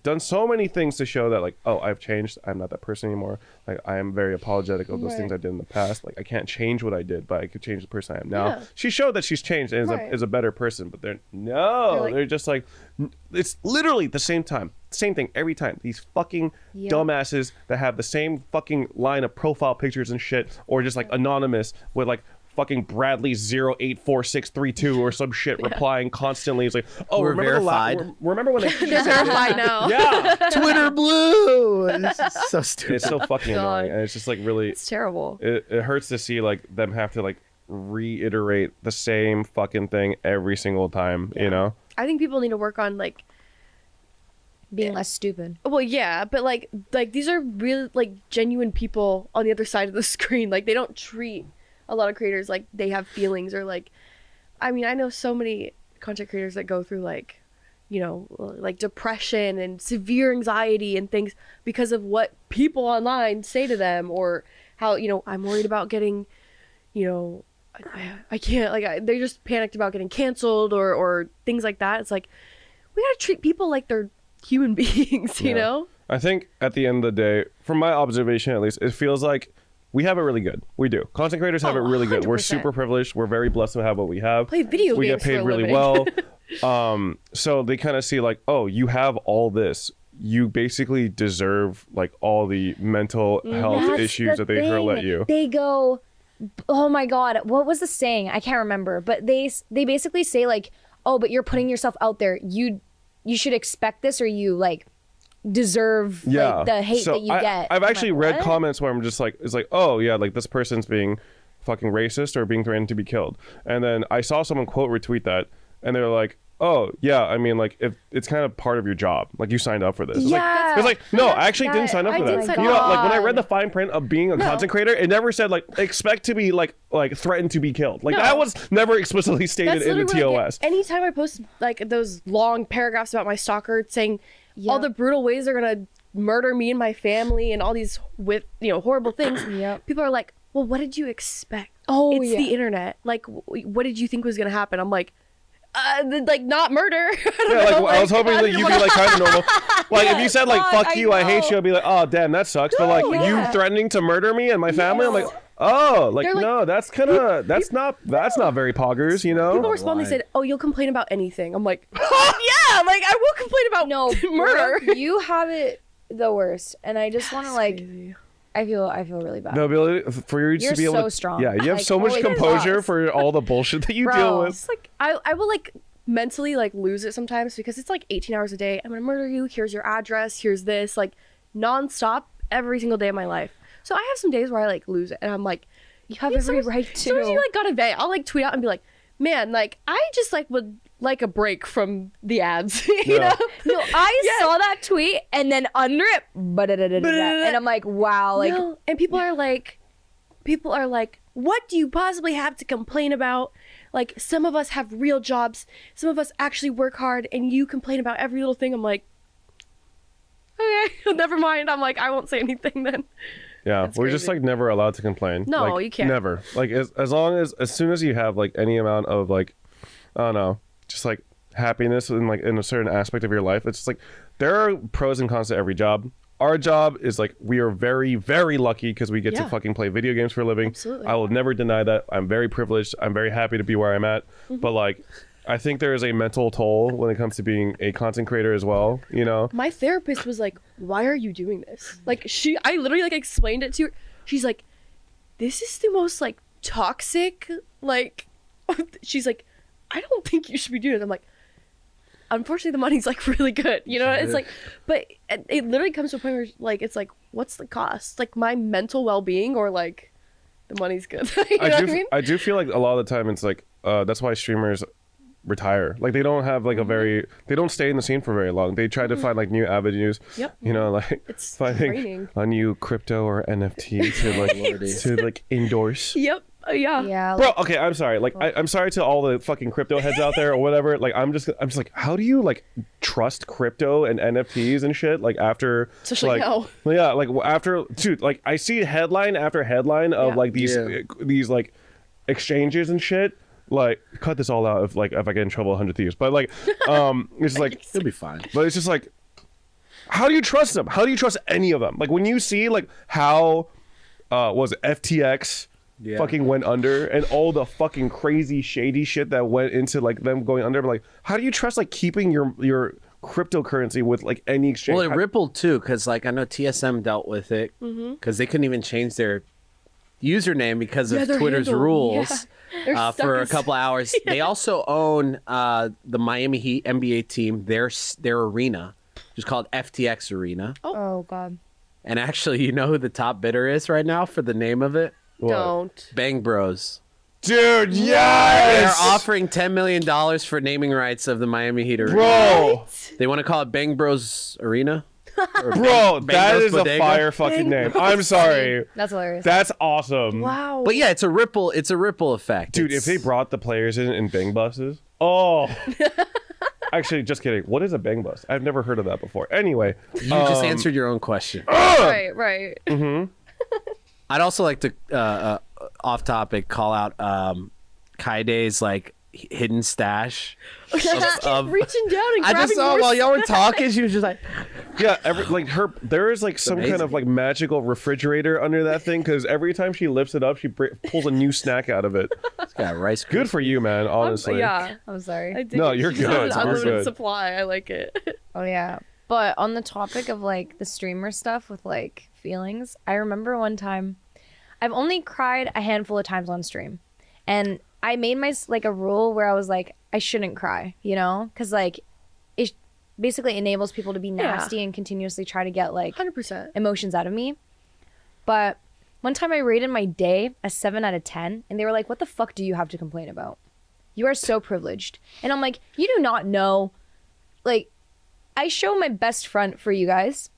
done so many things to show that like, oh, I've changed, I'm not that person anymore, like I am very apologetic of those things I did in the past, like I can't change what I did, but I could change the person I am now. Yeah. She showed that she's changed and Right. is a better person, but they're like- just like, it's literally the same thing every time. These fucking Yeah. dumbasses that have the same fucking line of profile pictures and shit, or just like anonymous with like fucking Bradley 084632 or some shit replying constantly. It's like, oh, We're remember verified. remember when They're verified now. yeah, Twitter blue. This is so stupid. it's so fucking God. annoying, and it's just like really, It's terrible. it hurts to see like them have to like reiterate the same fucking thing every single time. You know? I think people need to work on like, being less stupid. well, yeah, but like these are really like genuine people on the other side of the screen. Like they don't treat a lot of creators like they have feelings or like, I mean, I know so many content creators that go through like, you know, like depression and severe anxiety and things because of what people online say to them or how, I'm worried about getting, I can't, like, they're just panicked about getting canceled or things like that. It's like, we gotta treat people like they're human beings, you know? I think at the end of the day, from my observation at least, it feels like we have it really good. We do. Content creators have it really good. We're 100%. super privileged. We're very blessed to have what we have. Play video we games get paid for a really living. well. So they kind of see like, oh, you have all this. You basically deserve like all the mental health That's issues the that they hurl at thing. you. They go, oh my God, what was the saying? I can't remember. But they basically say like, oh, but you're putting yourself out there. You should expect this, or you like deserve like the hate So that you get. I've I'm actually like, read what? comments where I'm just like, it's like, oh yeah, like this person's being fucking racist or being threatened to be killed. And then I saw someone quote retweet that, and they're like, oh yeah, I mean like if it's kind of part of your job, like you signed up for this. Yeah. It's like no, I actually didn't sign up I for did that. sign You know, up. like when I read the fine print of being a content creator, it never said like expect to be like threatened to be killed. Like No. that was never explicitly stated That's in the literally what I TOS. get. Anytime I post like those long paragraphs about my stalker saying all Yep. the brutal ways they're gonna murder me and my family and all these horrible things, Yep. people are like, well, what did you expect? Oh, It's yeah. the internet. Like, what did you think was gonna happen? I'm like, like not murder. I don't Yeah, like know, I was hoping that you'd be like kind of normal. Like if you said like God, "fuck I you," I hate know. you, I'd be like, "Oh, damn, that sucks." But like No, you yeah. threatening to murder me and my family, I'm like, "Oh, like They're like- no, that's that's not very poggers, you know." People respond. They said, "Oh, you'll complain about anything." I'm like, yeah, like I will complain about No, murder. Brooke, you have it the worst, and I just want to like. Crazy. I feel really bad. The ability for you You're to be able so to, strong. yeah, you have Like, so much holy composure cross. for all the bullshit that you Bro. deal with. It's like I will like mentally like lose it sometimes because it's like 18 hours a day. I'm gonna murder you. Here's your address. Here's this, like nonstop every single day of my life. So I have some days where I like lose it, and I'm like, You have every right to. Sometimes you like gotta vent. I'll like tweet out and be like, man, like I just like would like a break from the ads, you Yeah. know? No, I saw that tweet, and then under it, and I'm like, wow, like No. And people are like, what do you possibly have to complain about? Like, some of us have real jobs, some of us actually work hard, and you complain about every little thing. I'm like, okay, never mind. I'm like, I won't say anything then. Yeah, That's we're just crazy. like never allowed to complain. No, Like, you can't. Never. Like as long as soon as you have like any amount of like, I don't know, just like happiness in like in a certain aspect of your life, it's just like there are pros and cons to every job. Our job is like we are very, very lucky because we get to Yeah. fucking play video games for a living. Absolutely. I will never deny that. I'm very privileged. I'm very happy to be where I'm at. Mm-hmm. But like, I think there is a mental toll when it comes to being a content creator as well. You know? My therapist was like, why are you doing this? Like, I literally like explained it to her. She's like, this is the most like toxic, like, she's like, I don't think you should be doing it. I'm like, unfortunately the money's like really good, you know? It's like, but it literally comes to a point where like, it's like, what's the cost? Like my mental well-being or like the money's good. You know what I mean? I do feel like a lot of the time it's like that's why streamers retire. Like they don't have like Mm-hmm. they don't stay in the scene for very long. They try to find like new avenues. Yep. You know, like It's finding draining. a new crypto or NFT to like endorse. Yep. Yeah. yeah, Bro, okay, I'm sorry. Like, I'm sorry to all the fucking crypto heads out there or whatever. Like, I'm just like, how do you like trust crypto and NFTs and shit? Like after, Especially like, now. yeah, like after, dude, like I see headline after headline of Yeah. like these Yeah. these like exchanges and shit. Like, cut this all out if I get in trouble 100 Thieves. But like, it's like, It'll be fine. but it's just like, how do you trust them? How do you trust any of them? Like when you see like how, what was it FTX? Yeah. Fucking went under and all the fucking crazy shady shit that went into like them going under. But like, how do you trust like keeping your cryptocurrency with like any exchange? Well, it rippled too, because like I know TSM dealt with it because they couldn't even change their username because Yeah, of their Twitter's handle. rules Yeah. They're stuck for in a couple hours. They also own the Miami Heat NBA team, their arena, which is called FTX Arena. oh god, And actually, you know who the top bidder is right now for the name of it? What? Don't. Bang Bros. Dude, They're yes, offering $10 million for naming rights of the Miami Heat Arena. bro, They want to call it Bang Bros Arena. Or bro, Bang that Bros is a Bodega. fire fucking name. I'm sorry, that's hilarious. that's awesome. Wow. But yeah, it's a ripple. It's a ripple effect, Dude, It's- if they brought the players in bang buses, oh. Actually, just kidding. What is a bang bus? I've never heard of that before. Anyway, you just answered your own question. Right. I'd also like to, off topic, call out Kyedae's like hidden stash. Of reaching down and I grabbing just saw more while y'all were talking, she was just like, Yeah, there is like some kind amazing. of like magical refrigerator under that thing because every time she lifts it up, she pulls a new snack out of it. it's got rice. Good for you, man. Honestly. Yeah. I'm sorry. I dig No, it. you're She's good. got an You're unlimited good. supply. I like it. Oh yeah. But on the topic of like the streamer stuff with like feelings, I remember one time I've only cried a handful of times on stream. And I made my like a rule where I was like I shouldn't cry, you know? Cuz like it basically enables people to be nasty and continuously try to get like 100%. emotions out of me. But one time I rated my day a 7 out of 10 and they were like, "What the fuck do you have to complain about? You are so privileged." And I'm like, "You do not know like I show my best front for you guys,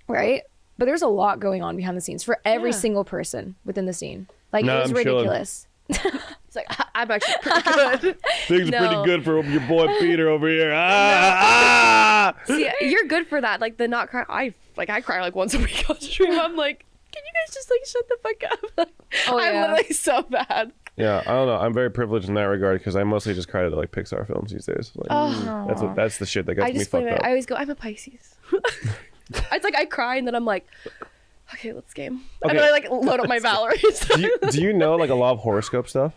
right? But there's a lot going on behind the scenes for every single person within the scene. Like, Nah, it was I'm chilling. ridiculous." It's like, I'm actually pretty good. Things No. are pretty good for your boy Peter over here. Ah! See, you're good for that. Like, the not cry. I cry like once a week on stream. I'm like, can you guys just like shut the fuck up? Oh, I'm yeah. literally so bad. Yeah, I don't know. I'm very privileged in that regard because I mostly just cry to like Pixar films these days. Like, that's the shit that gets I me just blame fucked it. up. I always go, I'm a Pisces. It's like I cry and then I'm like, okay, let's game. Okay. And then I like load up my Valorant. do you know like a lot of horoscope stuff?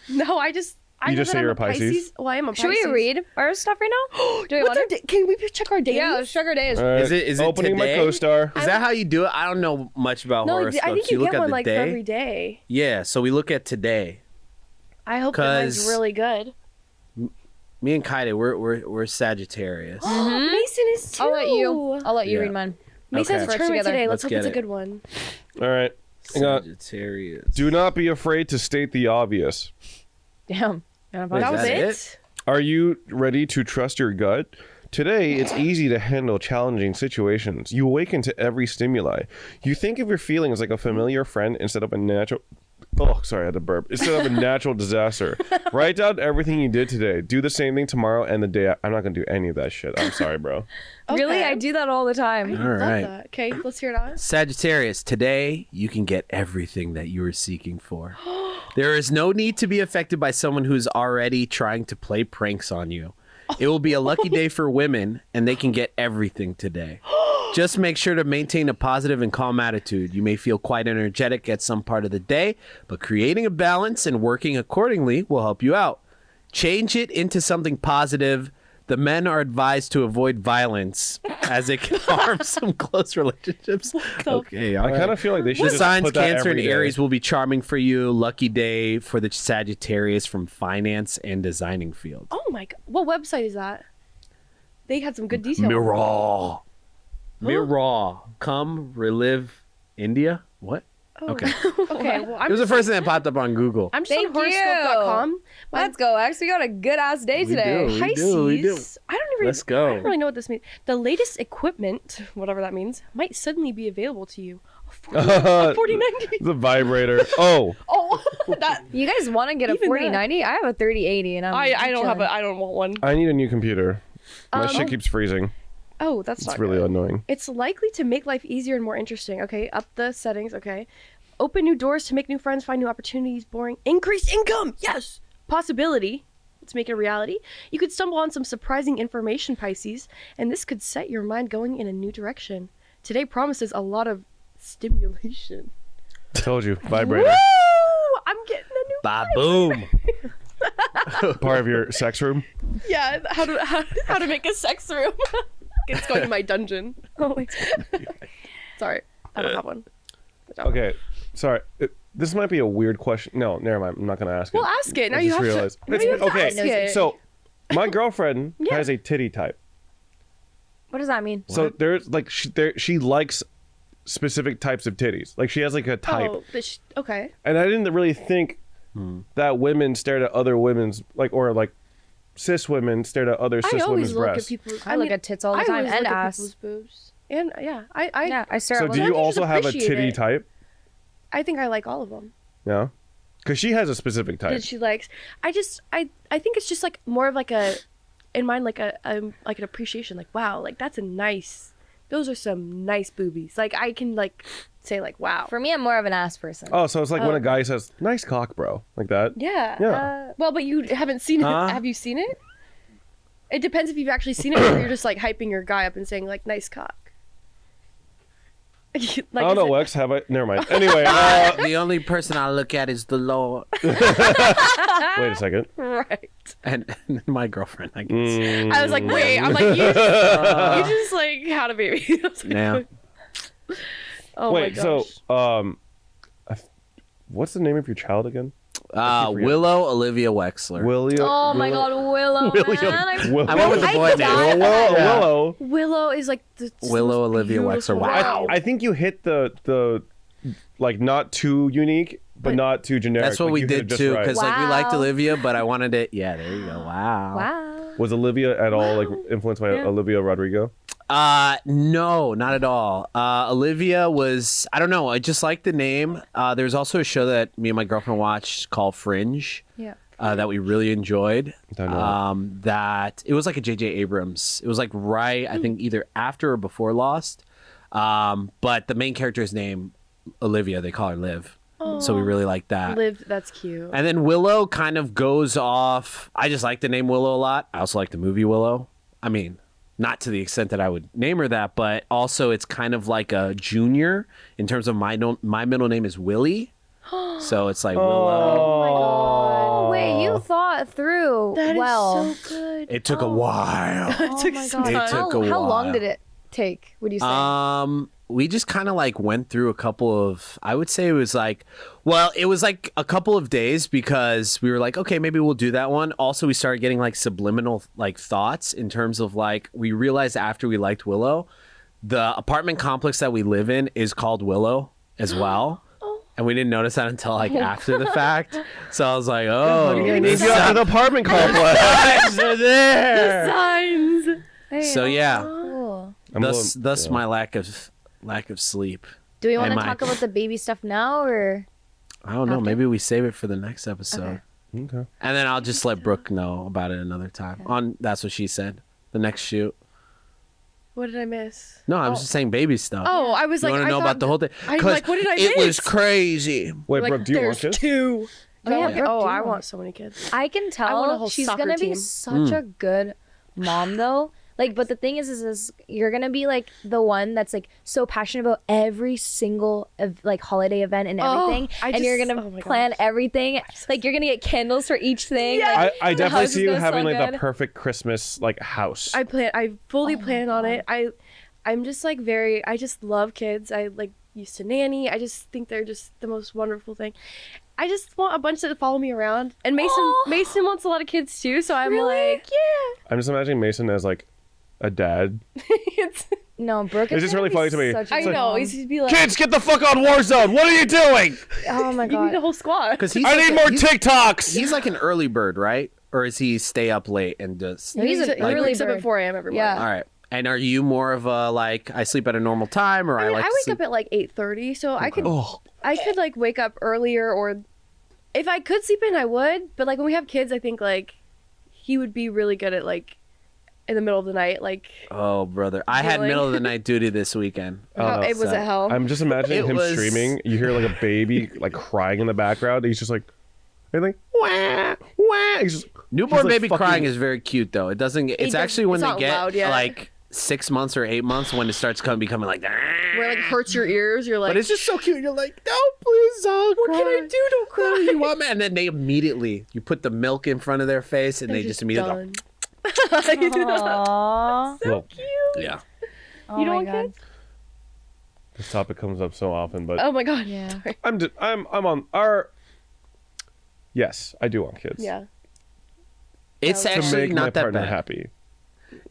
No, I just You know just that say I'm you're a Pisces? Well, I am a Should Pisces. we read our stuff right now? Do we What's want our to? Can we check our days? Yeah, let's check our days. All right, Is it opening today? my co-star? Is that how you do it? I don't know much about No, horoscopes. I think you look get at one the like day. for every day. Yeah, so we look at today. I hope that mine's 'Cause- really good. Me and Kyedae, we're Sagittarius. Mason is too. I'll let you. I'll let you Yeah. read mine. Mason's Okay. a tournament Together. today. Let's Let's hope get it's a it. good one. All right. Hang on. Sagittarius. Do not be afraid to state the obvious. Damn. Wait, That was that it? Are you ready to trust your gut? Today, it's easy to handle challenging situations. You awaken to every stimuli. You think of your feelings like a familiar friend instead of a natural... Oh, sorry, I had to burp. Instead of a natural disaster. Write down everything you did today. Do the same thing tomorrow and the day... I'm not going to do any of that shit. I'm sorry, bro. Really, Okay. I do that all the time. All right. Love that. Okay, let's hear it out. Sagittarius, today you can get everything that you are seeking for. There is no need to be affected by someone who's already trying to play pranks on you. It will be a lucky day for women, and they can get everything today. Just make sure to maintain a positive and calm attitude. You may feel quite energetic at some part of the day, but creating a balance and working accordingly will help you out. Change it into something positive. The men are advised to avoid violence as it can harm some close relationships. Okay, all I right. kind of feel like they should The just signs put that Cancer and every day. Aries will be charming for you. Lucky day for the Sagittarius from finance and designing field. Oh my god. What website is that? They had some good detail. Mirror. Mirror. Come relive India? What? Okay. Okay, well, It was the first thing that popped up on Google. I'm just Thank on you. horoscope.com. Let's go, X. We got a good ass day today. do. Pisces. we do. I don't even. Let's go. I don't really know what this means. The latest equipment, whatever that means, might suddenly be available to you. A 4090. The vibrator. Oh, Oh, that. You guys want to get a Even that. 4090? I have a 3080, and I don't have a. I don't want one. I need a new computer. My shit keeps freezing. Oh, that's It's not really good. annoying. It's likely to make life easier and more interesting. Okay, up the settings. Okay, open new doors to make new friends, find new opportunities. Boring. Increase income. Yes. Possibility. Let's make it a reality. You could stumble on some surprising information, Pisces, and this could set your mind going in a new direction. Today promises a lot of stimulation. Told you, Woo! vibrator. I'm getting a new. Ba boom. Part of your sex room. Yeah. How to make a sex room. It's going in my dungeon. Oh, Sorry, I don't have one. Okay, sorry. This might be a weird question. No, never mind. I'm not gonna ask it. Well, ask it. Now I you just have realized. to. Now you have to okay, ask it. so my girlfriend Yeah. has a titty type. what does that mean? So there's like she likes specific types of titties. Like she has like a type, Oh, okay. and I didn't really think that women stared at other women's or cis women stared at other I cis always women's look breasts. at people's. I look at tits all the I time always and look at ass. people's boobs. And yeah, I Yeah, I stare So at do women. you I just also have a appreciate titty it. type? I think I like all of them. Yeah, because she has a specific type. That she likes. I think it's just like more of like a, in mine like an appreciation. Like wow, like that's a nice those are some nice boobies. Like I can like say like, wow. For me, I'm more of an ass person. Oh, so it's like when a guy says, "Nice cock, bro," like that. Yeah. Yeah. Well, but you haven't seen it. Huh? Have you seen it? It depends if you've actually seen it, or you're just like hyping your guy up and saying like, "Nice cock." Like, I don't know, Lex. Have I? Never mind. Anyway, The only person I look at is the Lord. wait a second. Right. and my girlfriend, I guess. I was like, wait. I'm like, you just like had a baby. I was like, Yeah. oh Wait, my gosh. so what's the name of your child again? Willow Olivia Wexler. Oh my God, Willow, man. Willow. I went with the boy name. Willow. Willow is like the Willow most Olivia beautiful- Wexler. Wow. I think you hit the like not too unique, but not too generic. That's what Like, we you hit it did just too, right. because like we liked Wow. Olivia, but I wanted it. Yeah, there you go. Wow. Wow. Was Olivia at all like influenced by Olivia Rodrigo? No, not at all. Olivia was, I don't know, I just liked the name. There's also a show that me and my girlfriend watched called Fringe. Yeah. That we really enjoyed. Don't know. That it was like a J.J. Abrams. It was like right, I think either after or before Lost. But the main character's name, Olivia, they call her Liv. So we really like that. Liv, that's cute. And then Willow kind of goes off. I just like the name Willow a lot. I also like the movie Willow. I mean, not to the extent that I would name her that, but also it's kind of like a junior in terms of my middle name is Willie. So it's like Willow. Oh, wait, you thought through That is well. so good. It took a while. Oh took my some God. It took a How long while. did it take, would you say? We just kind of like went through a couple of, I would say it was like a couple of days because we were like, okay, maybe we'll do that one. Also, we started getting like subliminal like thoughts in terms of like, we realized after we liked Willow, the apartment complex that we live in is called Willow as well. And we didn't notice that until like after the fact. So I was like, oh, It's got an apartment complex. are there. Signs. Hey, So yeah, cool. thus my lack of sleep. Do we want And to my- talk about the baby stuff now, or? I don't know. After? Maybe we save it for the next episode. Okay. And then I'll just let Brooke know about it another time. On That's what she said. The next shoot. What did I miss? No, I was just saying baby stuff. Oh, I was You like, want to I know thought- about the whole thing? I'm 'Cause like, what did I It miss? was crazy. Wait, Like, Brooke, do you want there's kids? two. Oh, yeah, Like, Brooke, oh, do you I want- want so many kids. I can want a tell whole she's soccer gonna be team. such a good mom, though. Like, but the thing is you're gonna be like the one that's like so passionate about every single like holiday event and everything, I and you're just- gonna oh my plan gosh. everything. Like, you're gonna get candles for each thing. Yeah. Like, I the definitely house is see you gonna having smell like the good. perfect Christmas like house. I fully Oh my plan on God. it. I'm just like I just love kids. I like used to nanny. I just think they're just the most wonderful thing. I just want a bunch to follow me around. And Mason wants a lot of kids too, so I'm like, yeah. I'm just imagining Mason as like a dad. It's, No, Brooke. It's is just gonna really be funny to me. such a I good know. mom. He's just be like, Kids, get the fuck on Warzone. What are you doing? Oh my you need a God. whole squad. Because he's I like need more he's, TikToks. he's like an early bird, right? Or is he stay up late and just? No, he's an He early wakes up bird. at 4 a.m. every Yeah. morning. All right. And are you more of a like I sleep at a normal time, or I mean, like I to wake sleep- up at like 8:30, so I could Oh, I could like wake up earlier, or if I could sleep in, I would. But like when we have kids, I think like he would be really good at like in the middle of the night, like Oh, brother. I had Feeling- middle of the night duty this weekend. how, it was so- a hell. I'm just imagining It him was- streaming. You hear like a baby like crying in the background. He's just like, and like wah wah. He's just Newborn he's, like, baby fucking- crying is very cute though. It doesn't. It's does- actually when it's they not get loud yet. like 6 months or 8 months when it starts becoming like. Where it, like hurts your ears. You're like, But it's just so cute. You're like, no, please don't. What can I cry. do? Don't cry. You want me? And then they immediately, you put the milk in front of their face, and they're they just immediately go, done. Aww. Well, yeah. Oh You don't my want God. kids? this topic comes up so often, but Oh my god. Yeah. Sorry. I'm on our. Yes, I do want kids. Yeah. It's To To actually make my not that partner bad. happy.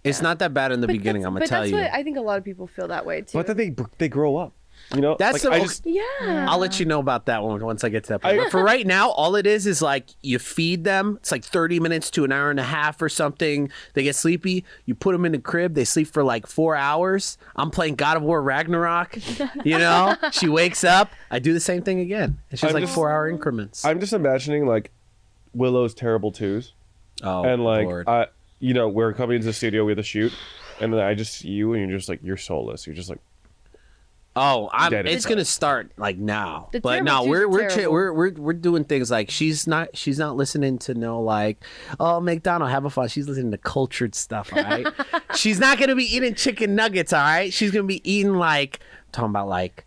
It's not that bad in the beginning. I'm gonna tell that's you. what I think a lot of people feel that way too. But then they grow up. You know, That's like, the- I just yeah. I'll let you know about that one once I get to that point. I- But for right now, all it is like you feed them. It's like 30 minutes to an hour and a half or something. They get sleepy. You put them in the crib. They sleep for like 4 hours. I'm playing God of War Ragnarok. You know, she wakes up. I do the same thing again. It's just I'm like just- 4-hour increments. I'm just imagining like Willow's terrible twos, oh, and like Lord. you know, we're coming into the studio, we have to shoot, and then I just see you, and you're just like, you're soulless. You're just like, Oh, Dead it's inside. gonna start like now. The But no, tiramisu's we're doing things like she's not listening to no like, oh, McDonald, have a fun. She's listening to cultured stuff, all right? She's not gonna be eating chicken nuggets, all right? She's gonna be eating like talking about like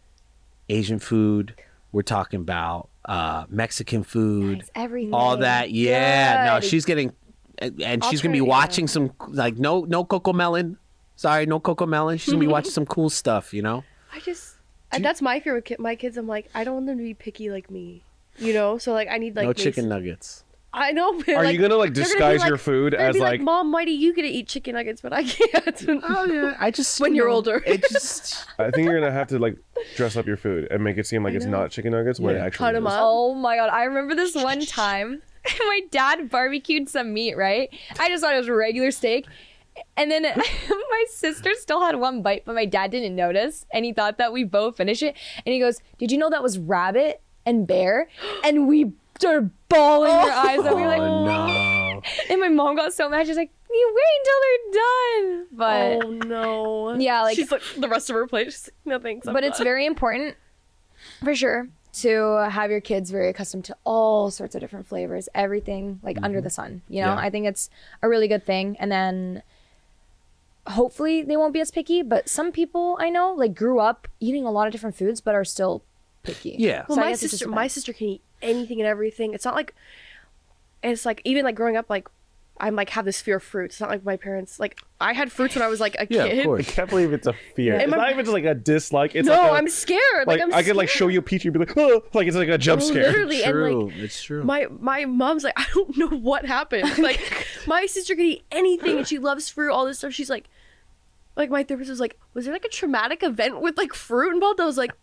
Asian food. We're talking about Mexican food, Nice, everything. all that. Yeah. No, Good. she's getting and she's gonna be Alternative. watching some like no cocoa melon. Sorry, no cocoa melon. She's gonna be watching some cool stuff, you know? That's my fear with my kids. I'm like, I don't want them to be picky like me, you know. So like, I need like No chicken nuggets. I know. But, are like, you gonna like they're gonna be disguise like- your food they're gonna as be like? Mom, why do you get to eat chicken nuggets but I can't? Oh yeah, I just When you you're know, older. It just I think you're gonna have to like dress up your food and make it seem like it's know. not chicken nuggets when it Yeah. actually Cut 'em is. up. Oh my god, I remember this one time. My dad barbecued some meat, right? I just thought it was regular steak. And then my sister still had one bite, but my dad didn't notice. And he thought that we both finished it. And he goes, "Did you know that was rabbit and bear?" And we started bawling our eyes out. We were like, oh no. and my mom got so mad. She's like, "You wait until they're done." But Oh no. yeah, like, she's like the rest of her plate. She's like, no thanks. I'm but it's done." very important for sure to have your kids very accustomed to all sorts of different flavors, everything like under the sun, you know. Yeah. I think it's a really good thing. And then hopefully they won't be as picky, but some people I know like grew up eating a lot of different foods but are still picky. Yeah. Well, So I my guess it just sister depends. can eat anything and everything. It's not like it's like even like growing up like I'm like have this fear of fruit. It's not like my parents like I had fruits when I was like a Yeah, of kid. I course. can't believe it's a fear. Yeah. It's not even just like a dislike. It's No, like a, I'm scared. like I'm I could like scared. show you a peach and you'd be like, oh, like it's like a jump Oh, scare. literally. And, like, True. It's true. My mom's like, I don't know what happened. Like my sister could eat anything and she loves fruit, all this stuff. She's like my therapist was like, was there like a traumatic event with like fruit involved? I was like,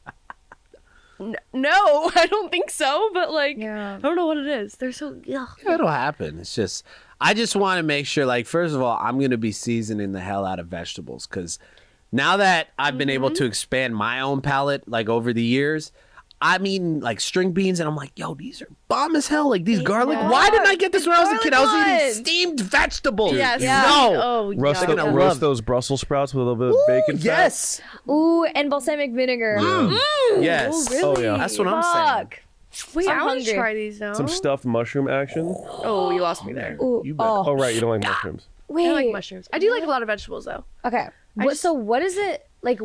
no, I don't think so. But like, Yeah. I don't know what it is. They're so ugh. It'll happen. It's just, I just want to make sure, like, first of all, I'm going to be seasoning the hell out of vegetables because now that I've been able to expand my own palate, like, over the years, I'm eating, like, string beans and I'm like, yo, these are bomb as hell. Like, these garlic. Yeah. Why didn't I get this when I was a kid? I was Garlic eating ones. steamed vegetables. Yes. No. Oh, Roast, yeah. They're gonna roast love- those Brussels sprouts with a little bit of Ooh, bacon fat. yes. Ooh, and balsamic vinegar. Yes. Oh yeah. That's what I'm saying. Fuck. Wait, I'm I want to hungry. try these now. Some stuffed mushroom action. Oh, you lost me there. Ooh, You better- Oh oh, right, you don't like mushrooms. wait. I like mushrooms. I do like a lot of vegetables though. Okay. I What, just- so what is it like?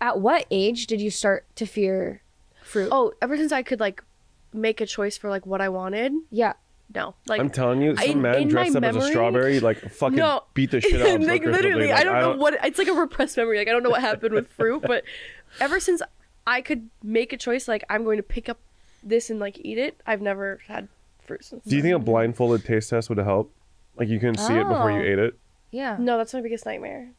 At what age did you start to fear fruit? Oh, ever since I could like make a choice for like what I wanted. yeah. No, like I'm telling you, some in man dressed my up as a memory- strawberry like fucking No. beat the shit out of like Brooke or something. literally, Like, I don't know what it's like a repressed memory. Like I don't know what happened with fruit, but ever since I could make a choice, like I'm going to pick up this and like eat it, I've never had fruit since. Do you think a blindfolded taste test would help? Like you couldn't see it before you Oh. ate it. Yeah. No, that's my biggest nightmare.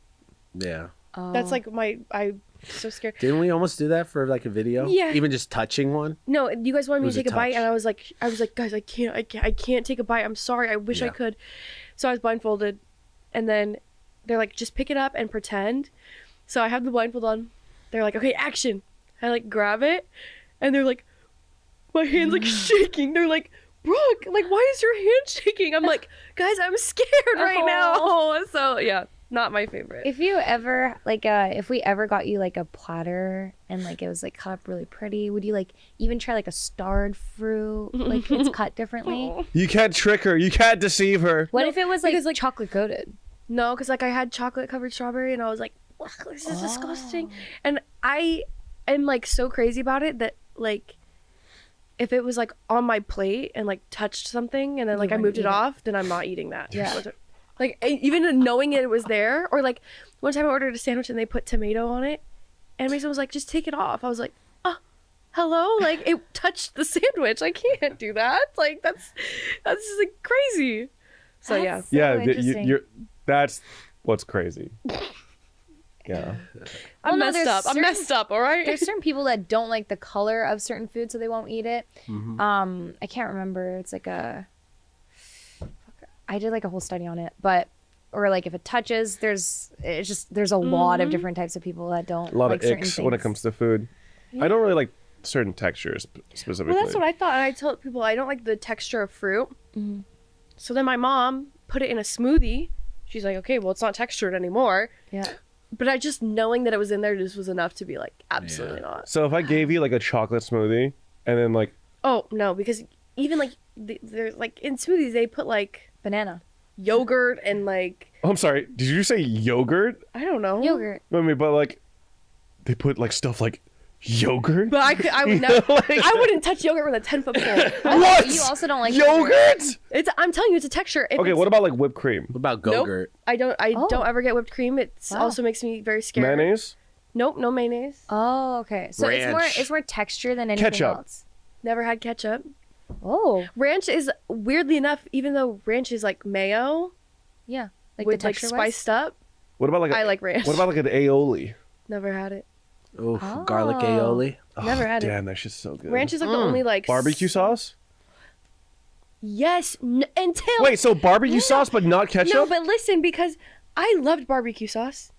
Yeah. Oh. That's like I'm so scared. Didn't we almost do that for like a video? Yeah. Even just touching one? No, you guys wanted me was to a take a bite, touch. and I was like, guys, I can't take a bite. I'm sorry. I wish I Yeah. could. So I was blindfolded, and then they're like, just pick it up and pretend. So I have the blindfold on. They're like, okay, action. I like grab it, and they're like, my hand's like shaking. They're like, Brooke, like, why is your hand shaking? I'm like, guys, I'm scared right now. So yeah, not my favorite. If you ever like if we ever got you like a platter and like it was like cut up really pretty, would you like even try like a starred fruit? Like it's cut differently? You can't trick her. You can't deceive her. What No, if it was like, because, like- chocolate coated? No, because like I had chocolate covered strawberry, and I was like, ugh, this is disgusting. And I am like so crazy about it that like if it was like on my plate and like touched something and then like I wouldn't moved eat it it. off, then I'm not eating that. Yeah. Like even knowing it was there, or like one time I ordered a sandwich and they put tomato on it, and my son was like, just take it off. I was like, hello, like it touched the sandwich. I can't do that. Like that's just like crazy. So yeah. That's so Yeah, interesting. you're. That's what's crazy. Yeah. Well, I'm no, messed there's up. I'm certain- messed up, all right? There's certain people that don't like the color of certain food, so they won't eat it. I can't remember. It's like I did like a whole study on it, but or like if it touches, there's a lot of different types of people that don't A lot like of certain icks things. when it comes to food. I don't really like certain textures specifically. Well, that's what I thought. And I told people I don't like the texture of fruit. So then my mom put it in a smoothie. She's like, okay, well, it's not textured anymore. Yeah. But I just knowing that it was in there just was enough to be like, absolutely not. So if I gave you like a chocolate smoothie and then like, Oh no, because even like there's like in smoothies they put like Banana. yogurt and like oh, I'm sorry, did you say yogurt? I don't know Yogurt. I mean, but like they put like stuff like yogurt. But I would never. Like- I wouldn't touch yogurt with a 10-foot pole. What? You also don't like yogurt? I'm telling you, it's a texture. If Okay, it's- what about like whipped cream? What about Nope. Go-Gurt? I don't Oh. ever get whipped cream. It Wow. also makes me very scared. Mayonnaise? Nope, no mayonnaise. Oh, okay. So Ranch. it's more texture than anything Ketchup. else. Never had ketchup. Oh, Ranch is weirdly enough, even though ranch is like mayo yeah. Like with the like texture spiced up. What about like I like ranch. what about like an aioli? Never had it. Oof, Oh. garlic aioli. Never had it. Damn, that shit's so good. Ranch is like the only like Barbecue sauce? Yes, until Wait, so barbecue sauce but not ketchup? No, but listen, because I loved barbecue sauce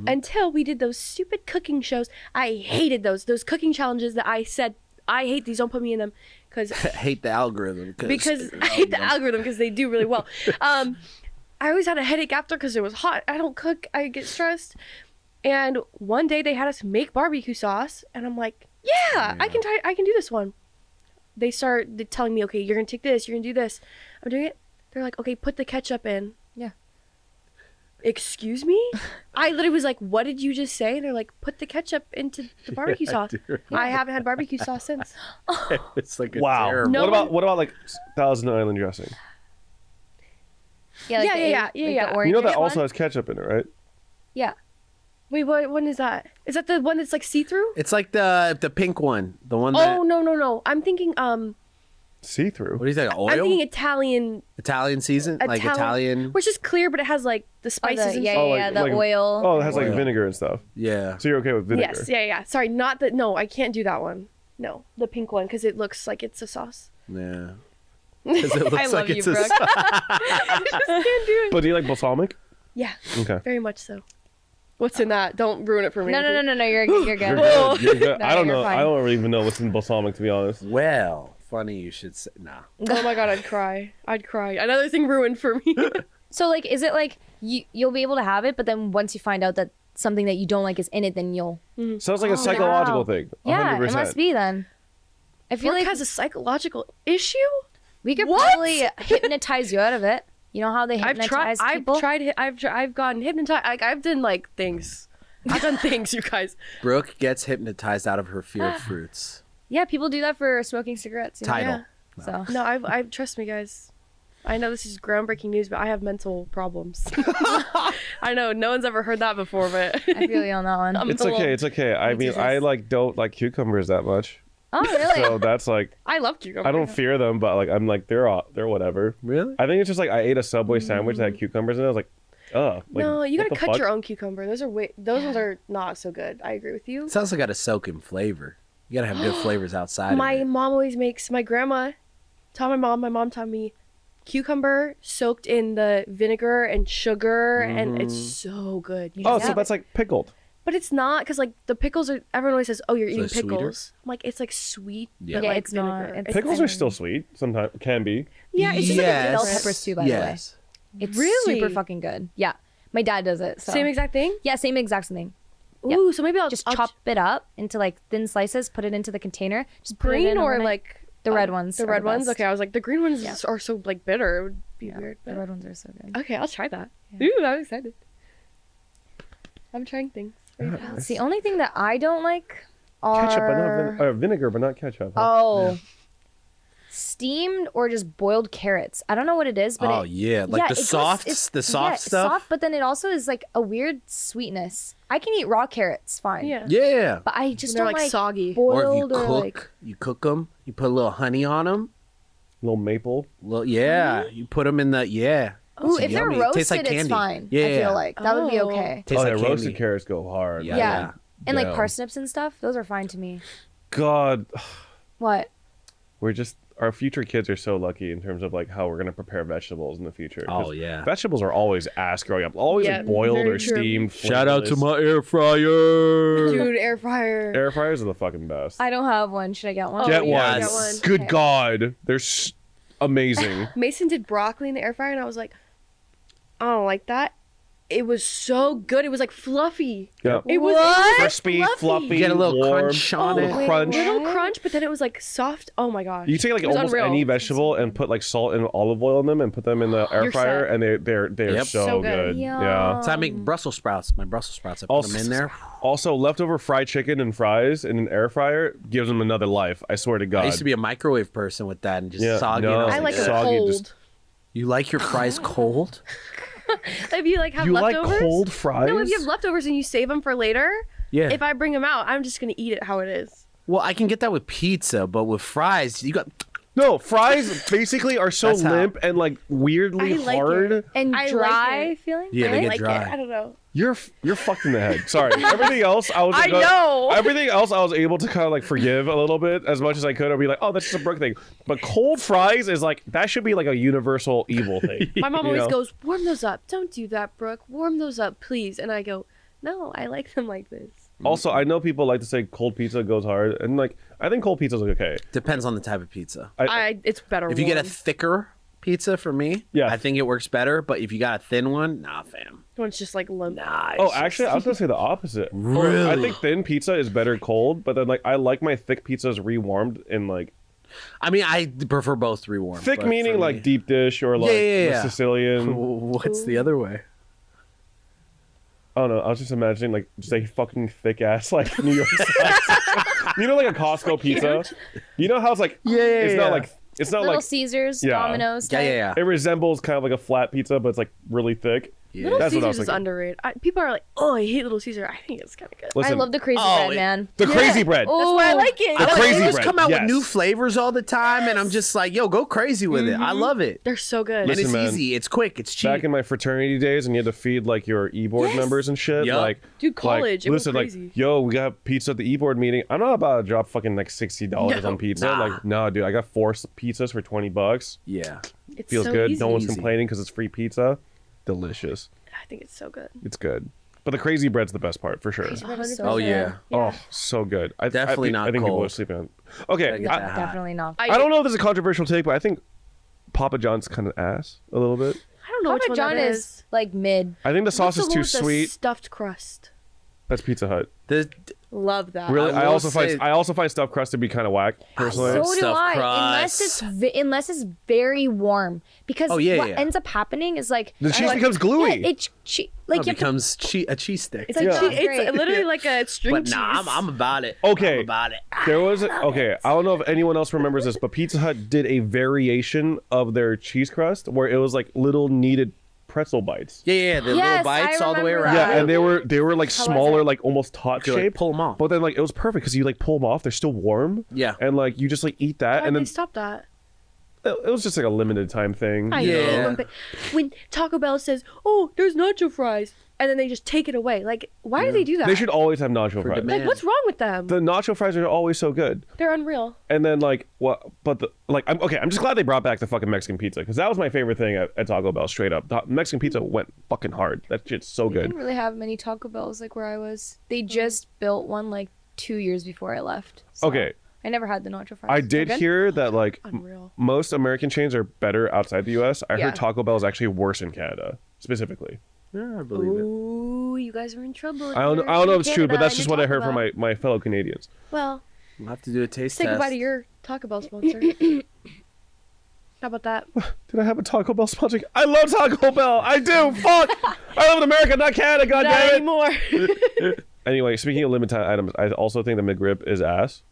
until we did those stupid cooking shows. I hated those cooking challenges that I said I hate these. Don't put me in them because Hate the algorithm. because I hate the algorithm because they do really well. I always had a headache after because it was hot. I don't cook. I get stressed. And one day they had us make barbecue sauce, and I'm like, yeah. I can do this one. They start telling me, okay, you're gonna take this, you're gonna do this. I'm doing it. They're like, okay, put the ketchup in. Yeah. Excuse me? I literally was like, what did you just say? And they're like, put the ketchup into the barbecue sauce. I haven't had barbecue sauce since. It's like a Wow. terrible. No. What about like Thousand Island dressing? Yeah, like Yeah, the, yeah, like yeah, the yeah. orange You know that one? also has ketchup in it, right? Yeah. Wait, what one is that? Is that the one that's like see-through? It's like the pink one, the one that. Oh no. I'm thinking See through. What do you think? Oil? I'm thinking Italian, Italian season, like Italian. which is clear, but it has like the Oh, spices the, and yeah, stuff. yeah, the oil. Oh, it has like Oil. vinegar and stuff. Yeah. So you're okay with vinegar? Yes, yeah. Sorry, not that. No, I can't do that one. No, the pink one because it looks like it's a sauce. Yeah. Because it looks I love like you, it's a. Brooke. I just can't do it. But do you like balsamic? Yeah, Okay. very much so. What's in that? Don't ruin it for me. No, you're good. You're good. You're good. You're good. No, I don't you're know. fine. I don't even know what's in balsamic, to be honest. Well, funny you should say. Nah. Oh my god, I'd cry. Another thing ruined for me. So like, is it like you'll be able to have it, but then once you find out that something that you don't like is in it, then you'll. Sounds like a psychological wow. thing. 100%. Yeah, it must be then. I feel Brooke like has a psychological issue. we could What? probably hypnotize you out of it. You know how they hypnotize people? I've gotten hypnotized. I've done like things. I've done things, you guys. Brooke gets hypnotized out of her fear of fruits. Yeah, people do that for smoking cigarettes. You know? Title. So No, I've trust me, guys. I know this is groundbreaking news, but I have mental problems. I know no one's ever heard that before, but I feel you on that one. It's okay. It's okay. I mean, I like don't like cucumbers that much. Oh, really? So that's like, I love cucumbers. I don't fear them, but like I'm like they're whatever. Really? I think it's just like I ate a Subway sandwich that had cucumbers and I was like, ugh. Like, No, you what gotta the cut fuck? your own cucumber. Those ones are not so good. I agree with you. Sounds like got to soak in flavor. You gotta have good flavors outside. My of it. mom always makes. My grandma taught my mom taught me cucumber soaked in the vinegar and sugar, and it's so good. You Oh, just so have that's it. like pickled. But it's not because like the pickles are. Everyone always says, "Oh, you're eating it's sweeter? pickles." I'm like, it's like sweet, Yeah. but Yeah, like it's not. vinegar. It's- Pickles I are mean- still sweet. Sometimes can be. Yeah, it's just like a Yes. Bell different. peppers too, by the way. Yes. It's Really? super fucking good. Yeah, my dad does it. So. Same exact thing. Yeah, same exact thing. Yeah. Ooh, so maybe I'll Just I'll chop it up into like thin slices, put it into the container. Just put it green in or overnight. like the red ones. The are red ones. best. Okay, I was like the green ones Yeah. are so like bitter. It would be Yeah, weird. the but- red ones are so good. Okay, I'll try that. Yeah. Ooh, I'm excited. I'm trying things. It's the only thing that I don't like are Ketchup, but not vinegar, but not ketchup. Huh? oh, steamed or just boiled carrots. I don't know what it is, but Oh it, yeah, like the it goes- soft, it's- the soft yeah, stuff. Soft, but then it also is like a weird sweetness. I can eat raw carrots fine. Yeah. Yeah. But I just They're don't like like soggy. Or if you boiled or, cook, like you cook them. You put a little honey on them. Little maple. Well, yeah, you put them in the Ooh, It's if they're yummy. It tastes roasted, like it's candy. fine. Yeah, I feel like that would be Oh. okay. tastes oh, like yeah, roasted candy. carrots go hard. Yeah. Yeah. And like Damn. parsnips and stuff, those are fine to me. God, What? our future kids are so lucky in terms of like how we're gonna prepare vegetables in the future. 'Cause Oh yeah. Vegetables are always ass growing up. Always Yeah, like boiled very or true. steamed. Shout out to flavorless. my air fryer. Dude, air fryer. Air fryers are the fucking best. I don't have one. Should I get one? Oh, Get yeah, one. get one. Good Okay. God, they're amazing. Mason did broccoli in the air fryer, and I was like, I don't like that. it was so good. It was like fluffy. Yeah. It was Crispy, fluffy, You get a little warm, crunch on it. crunch. little crunch, but then it was like soft. Oh my gosh. You take like It was almost unreal. any vegetable and put like salt and olive oil in them and put them in the air You're fryer, set. and they're Yep. so So good. good. Yeah. So I make Brussels sprouts. My Brussels sprouts, I put them in there. Also, leftover fried chicken and fries in an air fryer gives them another life. I swear to God. I used to be a microwave person with that and just Yeah, soggy. no. and I like it Soggy, cold. just- You like your fries cold? If you like have You like leftovers. cold fries? No, if you have leftovers and you save them for later, Yeah. if I bring them out, I'm just gonna eat it how it is. Well, I can get that with pizza, but with fries, you got. No, fries basically are so That's how- limp and like weirdly I like hard. it. And I like dry it. feeling. Yeah, they I get like dry. it. I don't know. You're fucked in the head. Sorry. Everything else, I was. I know. Everything else, I was able to kind of like forgive a little bit as much as I could. I'd be like, oh, that's just a Brooke thing. But cold fries is like that should be like a universal evil thing. My mom You always know? goes, "Warm those up. Don't do that, Brooke. Warm those up, please." And I go, "No, I like them like this." Also, I know people like to say cold pizza goes hard, and like I think cold pizza's okay. Depends on the type of pizza. It's better. If you get a warm. thicker pizza, for me, Yeah. I think it works better. But if you got a thin one, nah, fam. when it's just like limp. Nah. Oh, actually, I was gonna say the opposite. Really? I think thin pizza is better cold, but then like I like my thick pizzas rewarmed in like I mean, I prefer both rewarm. thick, but meaning for like me- deep dish or like yeah, the yeah. Sicilian. What's the other way? I don't know. I was just imagining like just a fucking thick ass like New York size. You know, like a Costco pizza. You know how it's like it's not like it's not Little like Caesars, Yeah. Domino's. Yeah, type. yeah, yeah. it resembles kind of like a flat pizza, but it's like really thick. Yeah. Little That's what I was Caesars is thinking. underrated. People are like, "Oh, I hate Little Caesar." I think it's kind of good. Listen, I love the crazy Oh, bread, man. the crazy bread. That's why I Ooh. like it. The They crazy always bread, come out yes. with new flavors all the time, and I'm just like, yo, go crazy with it. I love it. They're so good. And Listen, it's man. easy. It's quick. It's cheap. Back in my fraternity days, and you had to feed like your e-board Yes. members and shit. Yup. Like, Dude, college, it was listen, crazy. like, yo, we got pizza at the e-board meeting. I'm not about to drop fucking like $60 No. on pizza. Nah. Like, no, dude, I got 4 pizzas for $20. yeah. It's Feels so good. Easy. No one's Easy. complaining because it's free pizza. Delicious. I think it's so good. It's good. But the crazy bread's the best part for sure. Crazy bread is so Oh, good. yeah. Oh, so good. Definitely I not think people are cold. sleeping on. Okay, Gotta get I, that hot. Definitely not. I don't know if this is a controversial take, but I think Papa John's kind of ass a little bit. I don't know Papa which one John that is like mid. I think the sauce What's is the one too with the sweet. Stuffed crust. That's Pizza Hut. The, Love that. Really, I I will also say- find stuffed crust to be kind of whack personally. love So do stuffed I. crust. Unless it's very warm, because Oh, yeah, what yeah. ends up happening is like The cheese becomes gluey. Yeah, it's like it you have to- becomes a cheese stick. It's like Yeah. not It's great. literally like a string But cheese. nah, I'm about it. Okay. I'm about it. There was okay. I don't know if anyone else remembers this, but Pizza Hut did a variation of their cheese crust where it was like little kneaded pretzel bites. Yeah, the Yes, little bites I all the way remember around. Yeah, that. and they were like How was smaller, it? like almost tot You, like, shape. pull 'em off. But then like it was perfect because you like pull them off. They're still warm. Yeah. And like you just like eat that, Why'd and they then stop that? it was just like a limited time thing. I Yeah. know. But when Taco Bell says, "Oh, there's nacho fries," and then they just take it away, like, why do they do that? They should always have nacho fries. demand. Like, what's wrong with them? The nacho fries are always so good. They're unreal. And then like what? But the like I'm okay. I'm just glad they brought back the fucking Mexican pizza because that was my favorite thing at Taco Bell. Straight up, the Mexican pizza went fucking hard. That shit's so They good. didn't really have many Taco Bells like where I was. They just built one like 2 years before I left. So Okay, I never had the nacho fries. I did They're good? hear that like Unreal. most American chains are better outside the U.S. I Yeah. heard Taco Bell is actually worse in Canada specifically. Yeah, I believe it. Ooh, you guys are in trouble. I don't know if it's true, but that's just what I heard from my fellow Canadians. Well, We'll have to do a taste say test. goodbye to your Taco Bell sponsor. How about that? Did I have a Taco Bell sponsor? I love Taco Bell. I do. Fuck. I live in America, not Canada. God Not damn it. anymore. Anyway, speaking of limited time items, I also think the McRib is ass.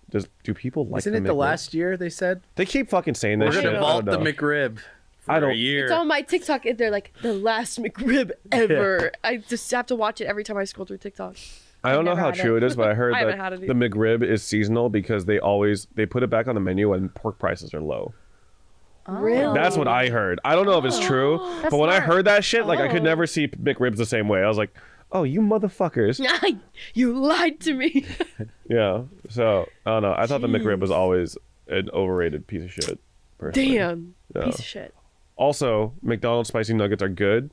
Do people like? Isn't it the McRib? last year they said? They keep fucking saying this We're shit. gonna I vault don't the know. McRib. For I don't- A year. It's on my TikTok. They're like the last McRib ever. I just have to watch it every time I scroll through TikTok. I don't know never how had true it is, but I heard I haven't that had it the McRib is seasonal because they put it back on the menu when pork prices are low. Really? That's what I heard. I don't know if it's true, but when I smart. heard that shit, like I could Oh. never see McRibs the same way. I was like, oh, you motherfuckers. You lied to me. Yeah. So I don't know. I thought the McRib was always an overrated piece of shit. personally. Damn. Yeah. Piece of shit. Also, McDonald's spicy nuggets are good,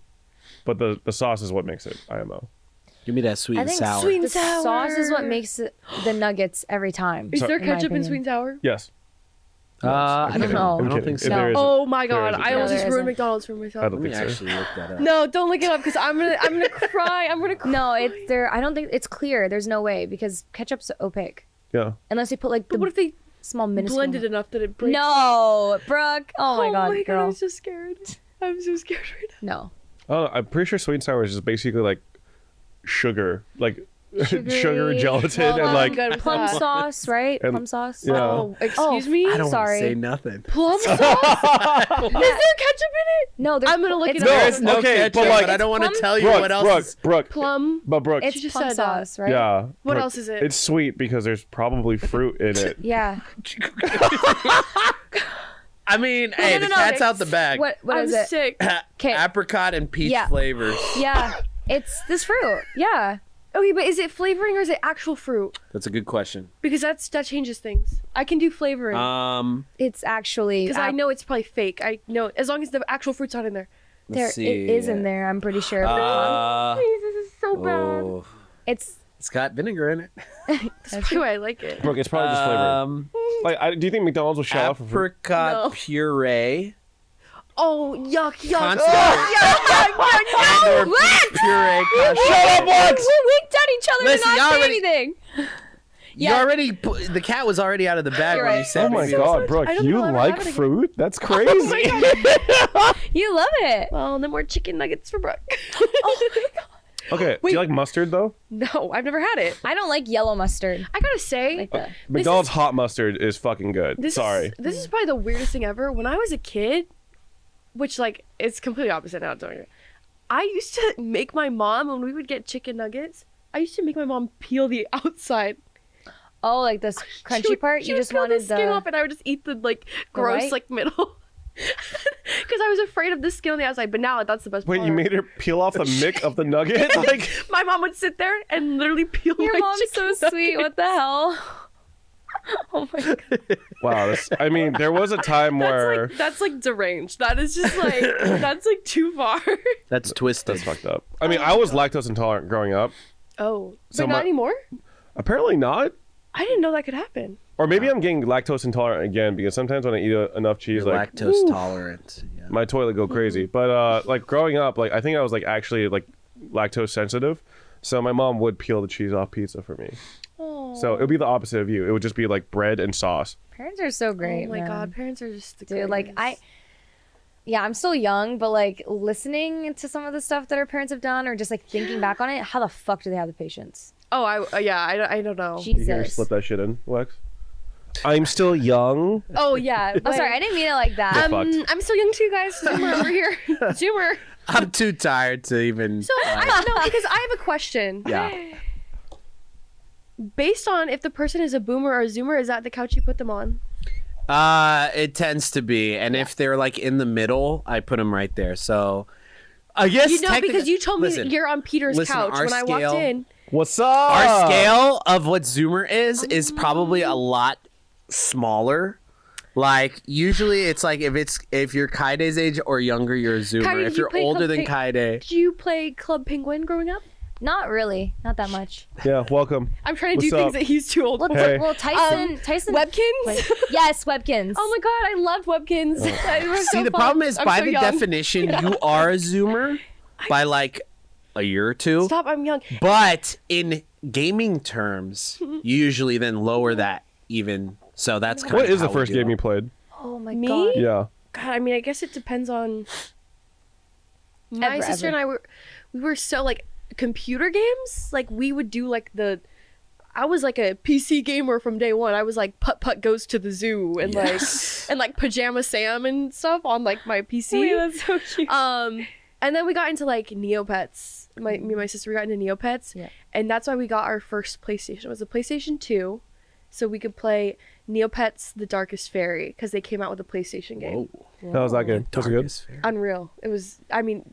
but the sauce is what makes it IMO. Give me that sweet I and think sour. sweet and the sauce is what sour. makes it the nuggets every time. Is there in my ketchup in opinion. sweet and sour? Yes. I don't know. I don't think so. There is Oh my god, there is. I almost There just isn't. ruined McDonald's for I myself. don't Let me think so. actually look that up. No, don't look it up because I'm gonna cry. I'm gonna cry. No, it's there. I don't think it's clear. There's no way because ketchup's opaque Yeah. unless they put like But the what if they small minuscule. blended enough that it breaks? No, Brooke. Oh my god, girl. I'm so scared. I'm so scared right No. Oh, I'm pretty sure sweet and sour is just basically like sugar, like sugar, Sugary. gelatin, Well, and I'm like good with Plum that. sauce, right? And- Plum sauce. yeah. now. Oh, excuse me. I don't want Sorry. to say nothing. Plum sauce? Is there ketchup in it? No, there's, I'm gonna look it's it No, up. There's no okay, ketchup, but, like, but I don't want to plum- tell you Brooke, what else. Brooke, is- Brooke, Plum. but Brooke, It's She just plum said, sauce, right? yeah. What Brooke, else is it? It's sweet because there's probably fruit in it. Yeah. I mean, hey, no, the no, cat's it's- out the bag. What I'm is it? sick. Okay. Apricot and peach Yeah. flavors. Yeah. It's this fruit. Yeah. Okay, but is it flavoring or is it actual fruit? That's a good question. Because that changes things. I can do flavoring It's actually because I know it's probably fake. I know as long as the actual fruit's not in there. there let's see. it is in there. I'm pretty sure. Please, this is so bad. Oh, It's it's got vinegar in it. That's why I like it. Brooke, it's probably just flavored. Like, do you think McDonald's will shell out for fruit? Apricot No. puree. Oh, yuck, yuck. Concentrate. And/or peach puree. Shut up, Lex! we winked at each other Listen, to not y'all say already- anything. You already the cat was already out of the bag You're when right. you said Oh my maybe. god, Brooke, I don't you know, I'll like have it again. fruit? That's crazy. You love it. Well, no more chicken nuggets for Brooke. Okay, do you like mustard though? No, I've never had it. I don't like yellow mustard. I gotta say, Like that. McDonald's hot mustard is fucking good. Sorry. This is probably the weirdest thing ever. When I was a kid, which like it's completely opposite now. Don't you? I used to make my mom when we would get chicken nuggets. I used to make my mom peel the outside. Oh, like this crunchy She would- part. she You would just peel wanted the skin off, and I would just eat the like gross white? like middle. Because I was afraid of the skin on the outside, but now that's the best Wait, part. you made her peel off the mick of the nugget? Like, My mom would sit there and literally peel Your my mom's chicken so sweet. nuggets. What the hell? Oh my god. wow. I mean, there was a time where That's like deranged. That is just like that's like too far. That's twisted. that's fucked up. I mean, I was lactose intolerant growing up. Oh, So but not my- anymore. Apparently not. I didn't know that could happen. Or maybe I'm getting lactose intolerant again because sometimes when I eat enough cheese, You're like lactose tolerant. Yeah. my toilet go crazy. But like growing up, like I think I was like actually like lactose sensitive. So my mom would peel the cheese off pizza for me. So it would be the opposite of you. It would just be like bread and sauce. Parents are so great. Oh my man. god, parents are just the Dude, like greatest. yeah, I'm still young, but like listening to some of the stuff that our parents have done, or just like thinking back on it, how the fuck do they have the patience? Oh, I don't know. You hear her Jesus. slip that shit in, Lex? I'm still young. Oh yeah. I'm sorry, I didn't mean it like that. fucked. I'm still young too, guys. Zoomer over here. Zoomer. I'm too tired to even. So because I have a question. Yeah. Based on if the person is a boomer or a zoomer, is that the couch you put them on? It tends to be, and if they're like in the middle, I put them right there. So, I guess You know, technically- because you told me Listen, you're on Peter's listen, couch our when I walked scale- in. What's up? our scale of what Zoomer is probably a lot smaller. Like usually, it's like if you're Kyedae's age or younger, you're a Zoomer. Kyedae, if did you you're play older Club than Ping- Kyedae, Did you play Club Penguin growing up? Not really, not that much. Yeah, welcome. I'm trying to What's do things up? that he's too old for. Hey. Well, Tyson. Webkins? Yes, Webkins. Oh my god, I loved Webkins. They were so see the fun. problem is I'm by so the young. definition, you are a Zoomer by like a year or two. Stop, I'm young. But in gaming terms, you usually then lower that even. So that's kind What of is the how we first do game it. you played? Oh my Me? god. Yeah. God, I mean, I guess it depends on. My Ever, sister ever. and I we were so like computer games. Like we would do like I was like a PC gamer from day one. I was like Putt Putt Goes to the Zoo and like Pajama Sam and stuff on like my PC. that's so cute. And then we got into like Neopets. Me and my sister we got into Neopets, Yeah. and that's why we got our first PlayStation. It was a PlayStation 2, so we could play Neopets: The Darkest Fairy because they came out with a PlayStation game. Whoa. How was that game? Was it good? Darkest Fairy. Unreal. It was. I mean,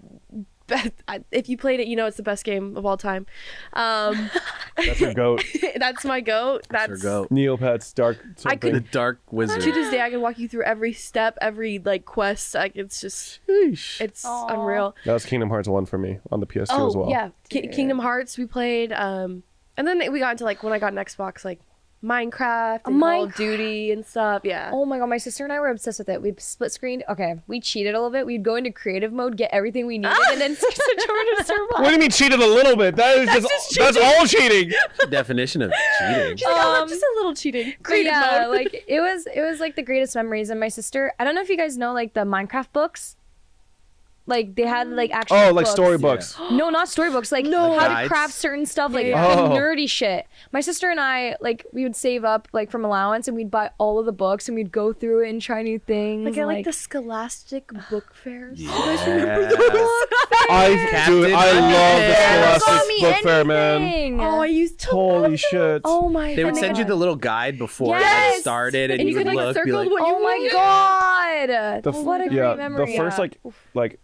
if you played it, you know it's the best game of all time. That's your goat. That's my goat. Her That's goat. Neopets, dark something. The Dark Wizard. to this day I can walk you through every step, every like quest. Like it's just, Sheesh. it's Aw. unreal. That was Kingdom Hearts 1 for me on the PS2 as well. yeah, Kingdom Hearts we played, and then we got into like when I got an Xbox, like Minecraft and Call of Duty and stuff. Yeah. Oh my god, my sister and I were obsessed with it. We split screened. Okay, we cheated a little bit. We'd go into creative mode, get everything we needed, and then switch over to survival. What do you mean cheated a little bit? That is that's all cheating. Definition of cheating. She's like, just a little cheating. But Creative yeah, mode. like it was like the greatest memories. And my sister, I don't know if you guys know like the Minecraft books. Like they had like actual like books. storybooks. No, not storybooks. Like No. how to Guides? craft certain stuff, like Yeah. the Oh. nerdy shit. My sister and I, like, we would save up like from allowance, and we'd buy all of the books, and we'd go through it and try new things. Like I like the Scholastic book fairs. Yeah. I love the Yes. Scholastic Book Fair, man. Anything. Oh, I used to. Holy love those. shit. Oh my. They would God. send you the little guide before Yes. it started, and And you you would could, like, look, be circle like, what you Oh my wanted. god! The What a yeah, great memory. the first like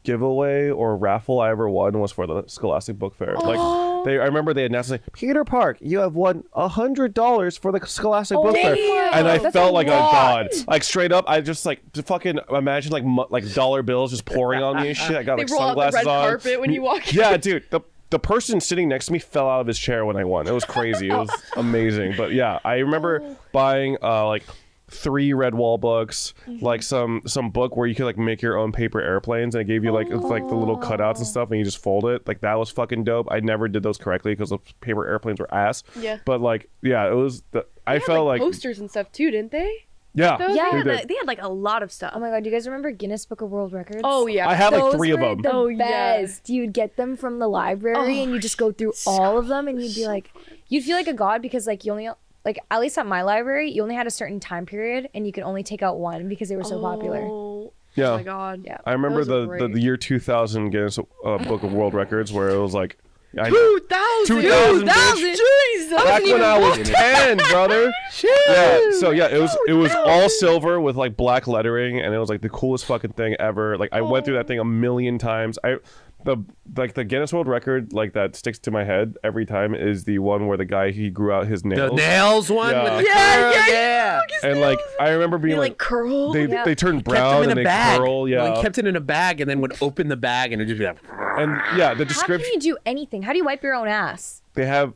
giveaway or raffle I ever won was for the Scholastic Book Fair. Like I remember they announced like PeterPark, you have won $100 for the Scholastic Book Fair, and I That's felt a like lot. a god. Like straight up, I just like fucking imagine like dollar bills just pouring on me and shit. I got They like roll out the sunglasses red on. carpet when you walk in. Yeah, dude. The person sitting next to me fell out of his chair when I won. It was crazy. It was amazing. But yeah, I remember buying like 3 red wall books, like some book where you could like make your own paper airplanes, and it gave you like the little cutouts and stuff, and you just fold it. Like that was fucking dope. I never did those correctly because the paper airplanes were ass. Yeah. But like, yeah, it was. I They had, felt like posters and stuff too, didn't they? yeah, Those? Yeah. they did. They had like a lot of stuff. Oh my god, do you guys remember Guinness Book of World Records? Oh yeah. I had like Those 3 of were them. The Oh, yeah. best. You'd get them from the library, and you just go through all of them, and you'd be like, you'd feel like a god because like you only like at least at my library, you only had a certain time period, and you could only take out one because they were so popular. Oh Yeah. my god. Yeah. I remember Those were the great. year 2000 Guinness Book of World Records where it was like. I know. 2000. 2000, bitch. Jesus. Back when I was 10, brother. Yeah. So yeah, it was all silver with like black lettering, and it was like the coolest fucking thing ever. Like I went through that thing a million times. The Guinness World Record like that sticks to my head every time is the one where the guy he grew out his the nails. nails one Yeah. with the Yeah, curl, yeah, yeah. And like I remember being They like curl. they turn Kept brown them in and a they bag. curl. Yeah. Well, he kept it in a bag and then would open the bag and it'd just be like. And yeah, the How description can you do anything? How do you wipe your own ass? they have.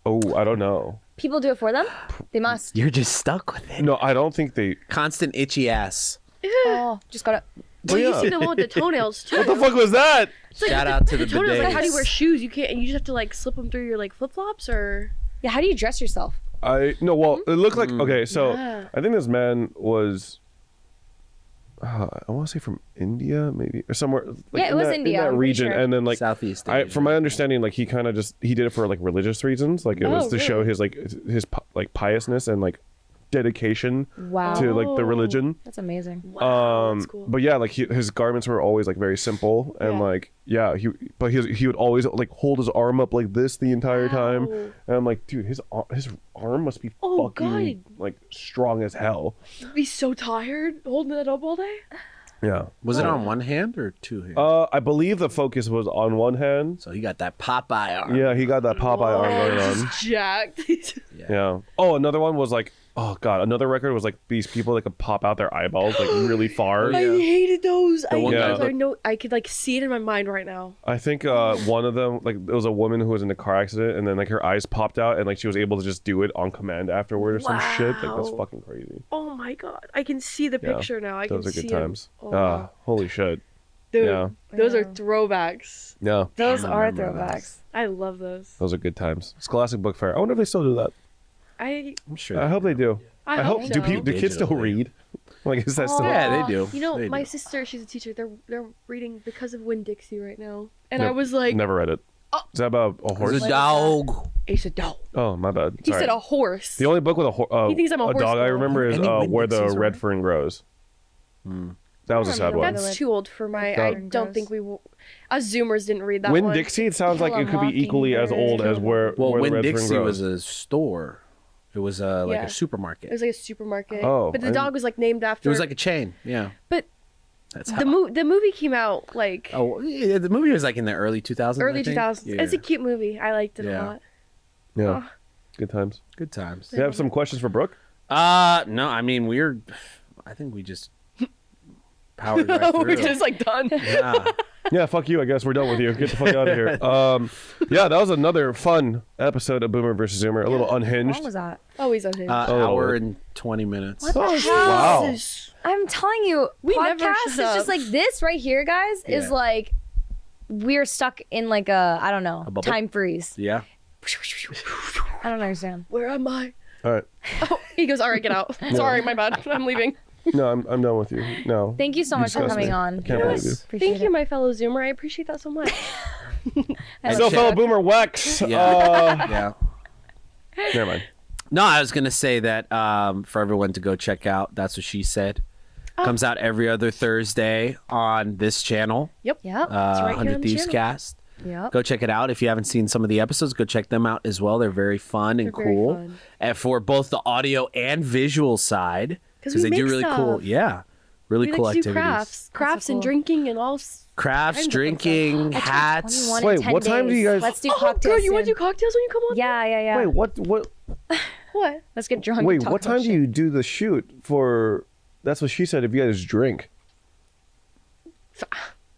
Oh, I don't know. People do it for them? They must. You're just stuck with it. No, I don't think they. Constant itchy ass. Oh, just gotta. Well, you yeah. see the one with the toenails too. What the fuck was that? It's like Shout out to the toenails. Like, how do you bidets. wear shoes? You can't. And you just have to like slip them through your like flip flops or. Yeah, how do you dress yourself? No. Well, it looked like okay. So Yeah. I think this man was. I want to say from India, maybe or somewhere. Like, Yeah, it in was that, India, in that I'm pretty region, sure. and then like Southeast I, Asia. from my understanding, like he kind of just he did it for like religious reasons, like it was to show really? his like piousness and like dedication Wow. to like the religion. That's amazing. Wow, that's cool. But yeah, like his garments were always like very simple and Yeah. like he would always like hold his arm up like this the entire time, Wow. and I'm like, dude, his arm must be Oh, fucking like strong as hell. You'd be so tired holding that up all day. Yeah. Was it on one hand or 2 hands? I believe the focus was on one hand. So he got that Popeye arm. Yeah, he got that Popeye arm going on. Jacked. Yeah. Oh, another one was like, oh god, another record was like these people that could pop out their eyeballs like really far. I hated those. I one hated guy those. that- I know. I could like see it in my mind right now. I think one of them, like, it was a woman who was in a car accident, and then like her eyes popped out, and like she was able to just do it on command afterward or some shit. Like that's Wow. fucking crazy. Oh my god! I can see the Yeah, picture now. I Those can are see good it. times. Oh, Holy shit. dude, yeah. those are Yeah. throwbacks. Yeah, Those Damn, are remember throwbacks. I love those. those are good times. Scholastic Book Fair. I wonder if they still do that. I I'm sure. I hope they do. I hope so. Do kids still Digitally. read? Like, is that still? Yeah, they do. You know, They my do. sister, she's a teacher. They're reading Because of Winn-Dixie right now, and I Nope, was like, never read it. Is that about a horse? There's a dog. "It's a dog." Oh, my bad. He Sorry. said a horse. The only book with He thinks I'm a horse dog I girl. remember is Any Where the Winn-Dixies Red are- Fern Grows. That was a sad one. That's too old for my. That- I don't think we. Us Zoomers didn't read that Winn one. Dixie, it sounds like Kill it a could be equally as old as Mockingbird. Where Well, the when Red Fern Dixie Grows. was a store, it was like Yeah. a supermarket. It was like a supermarket. Oh, but I the dog was like named after. It was like a chain. Yeah. But That's the how. the movie came out like Oh, yeah, the movie was like in the early 2000s. early I think. 2000s. Yeah. It's a cute movie. I liked it Yeah. a lot. Yeah, good times. Good times. Do you have some questions for Brooke? No, I mean I think we just powered right through. We're just like done. Yeah. Yeah, fuck you. I guess we're done with you. Get the fuck out of here. Yeah, that was another fun episode of Boomer versus Zoomer. A little How long unhinged. was that? Always unhinged. Hour and 20 minutes. Wow. I'm telling you, We never podcast shut is up. just like this right here, guys. Is Yeah. like we're stuck in like a I don't know bubble? time freeze. Yeah. I don't understand. Where am I? All right. Oh, he goes, all right, get out. Sorry, my bad. I'm leaving. No, I'm done with you. No. Thank you so much for disgust coming me. on. Can't believe you. Appreciate Thank you, it. my fellow Zoomer. I appreciate that so much. I So, love fellow you. Boomer Wex. Yeah. Never mind. No, I was going to say that for everyone to go check out That's What She Said. Comes out every other Thursday on this channel, Yep. right here on 100 the Thieves channel. Cast. Yep. Go check it out. If you haven't seen some of the episodes, go check them out as well. They're very fun and They're very cool. fun. And for both the audio and visual side. 'Cause we they do make really cool. stuff. Yeah. Really We cool like to do activities. crafts so and cool. drinking and all. Crafts, kinds of drinking, I turned hats. 21 in Wait, 10 what time do you days. guys- Let's do Oh, cocktails. girl, you want to soon. do cocktails when you come on? Yeah. Wait, what? What? Let's get drunk. and Wait, talk what about time do shit. you do the shoot for? That's What She Said. If you guys drink.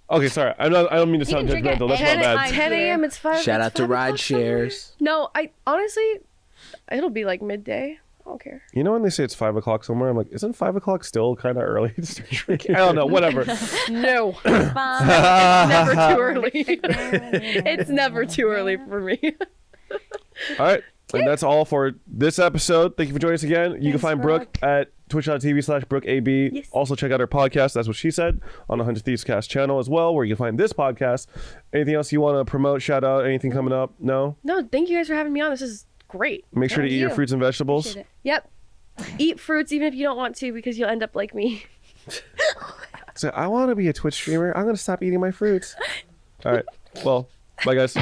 Okay, sorry. I don't mean to sound can drink judgmental. at That's not any bad. time. 10 a.m. It's 5. Shout it's out to 5 ride o'clock somewhere. shares. No, I honestly, it'll be like midday. I don't care. You know when they say it's 5 o'clock somewhere, I'm like, isn't 5 o'clock still kind of early to start drinking? I don't know. Whatever. No, Fun. never too early. It's never too early for me. All right. And that's all for this episode. Thank you for joining us again. You can find Brooke at twitch.tv/BrookeAB. Yes. Also check out our podcast, That's What She Said, on the 100 Thieves Cast channel as well, where you can find this podcast. Anything else you want to promote, shout out, anything coming up? No? No, thank you guys for having me on. This is great. Make sure to eat your fruits and vegetables. Appreciate it. Yep. Eat fruits even if you don't want to because you'll end up like me. So I want to be a Twitch streamer. I'm going to stop eating my fruits. All right. Well, bye guys.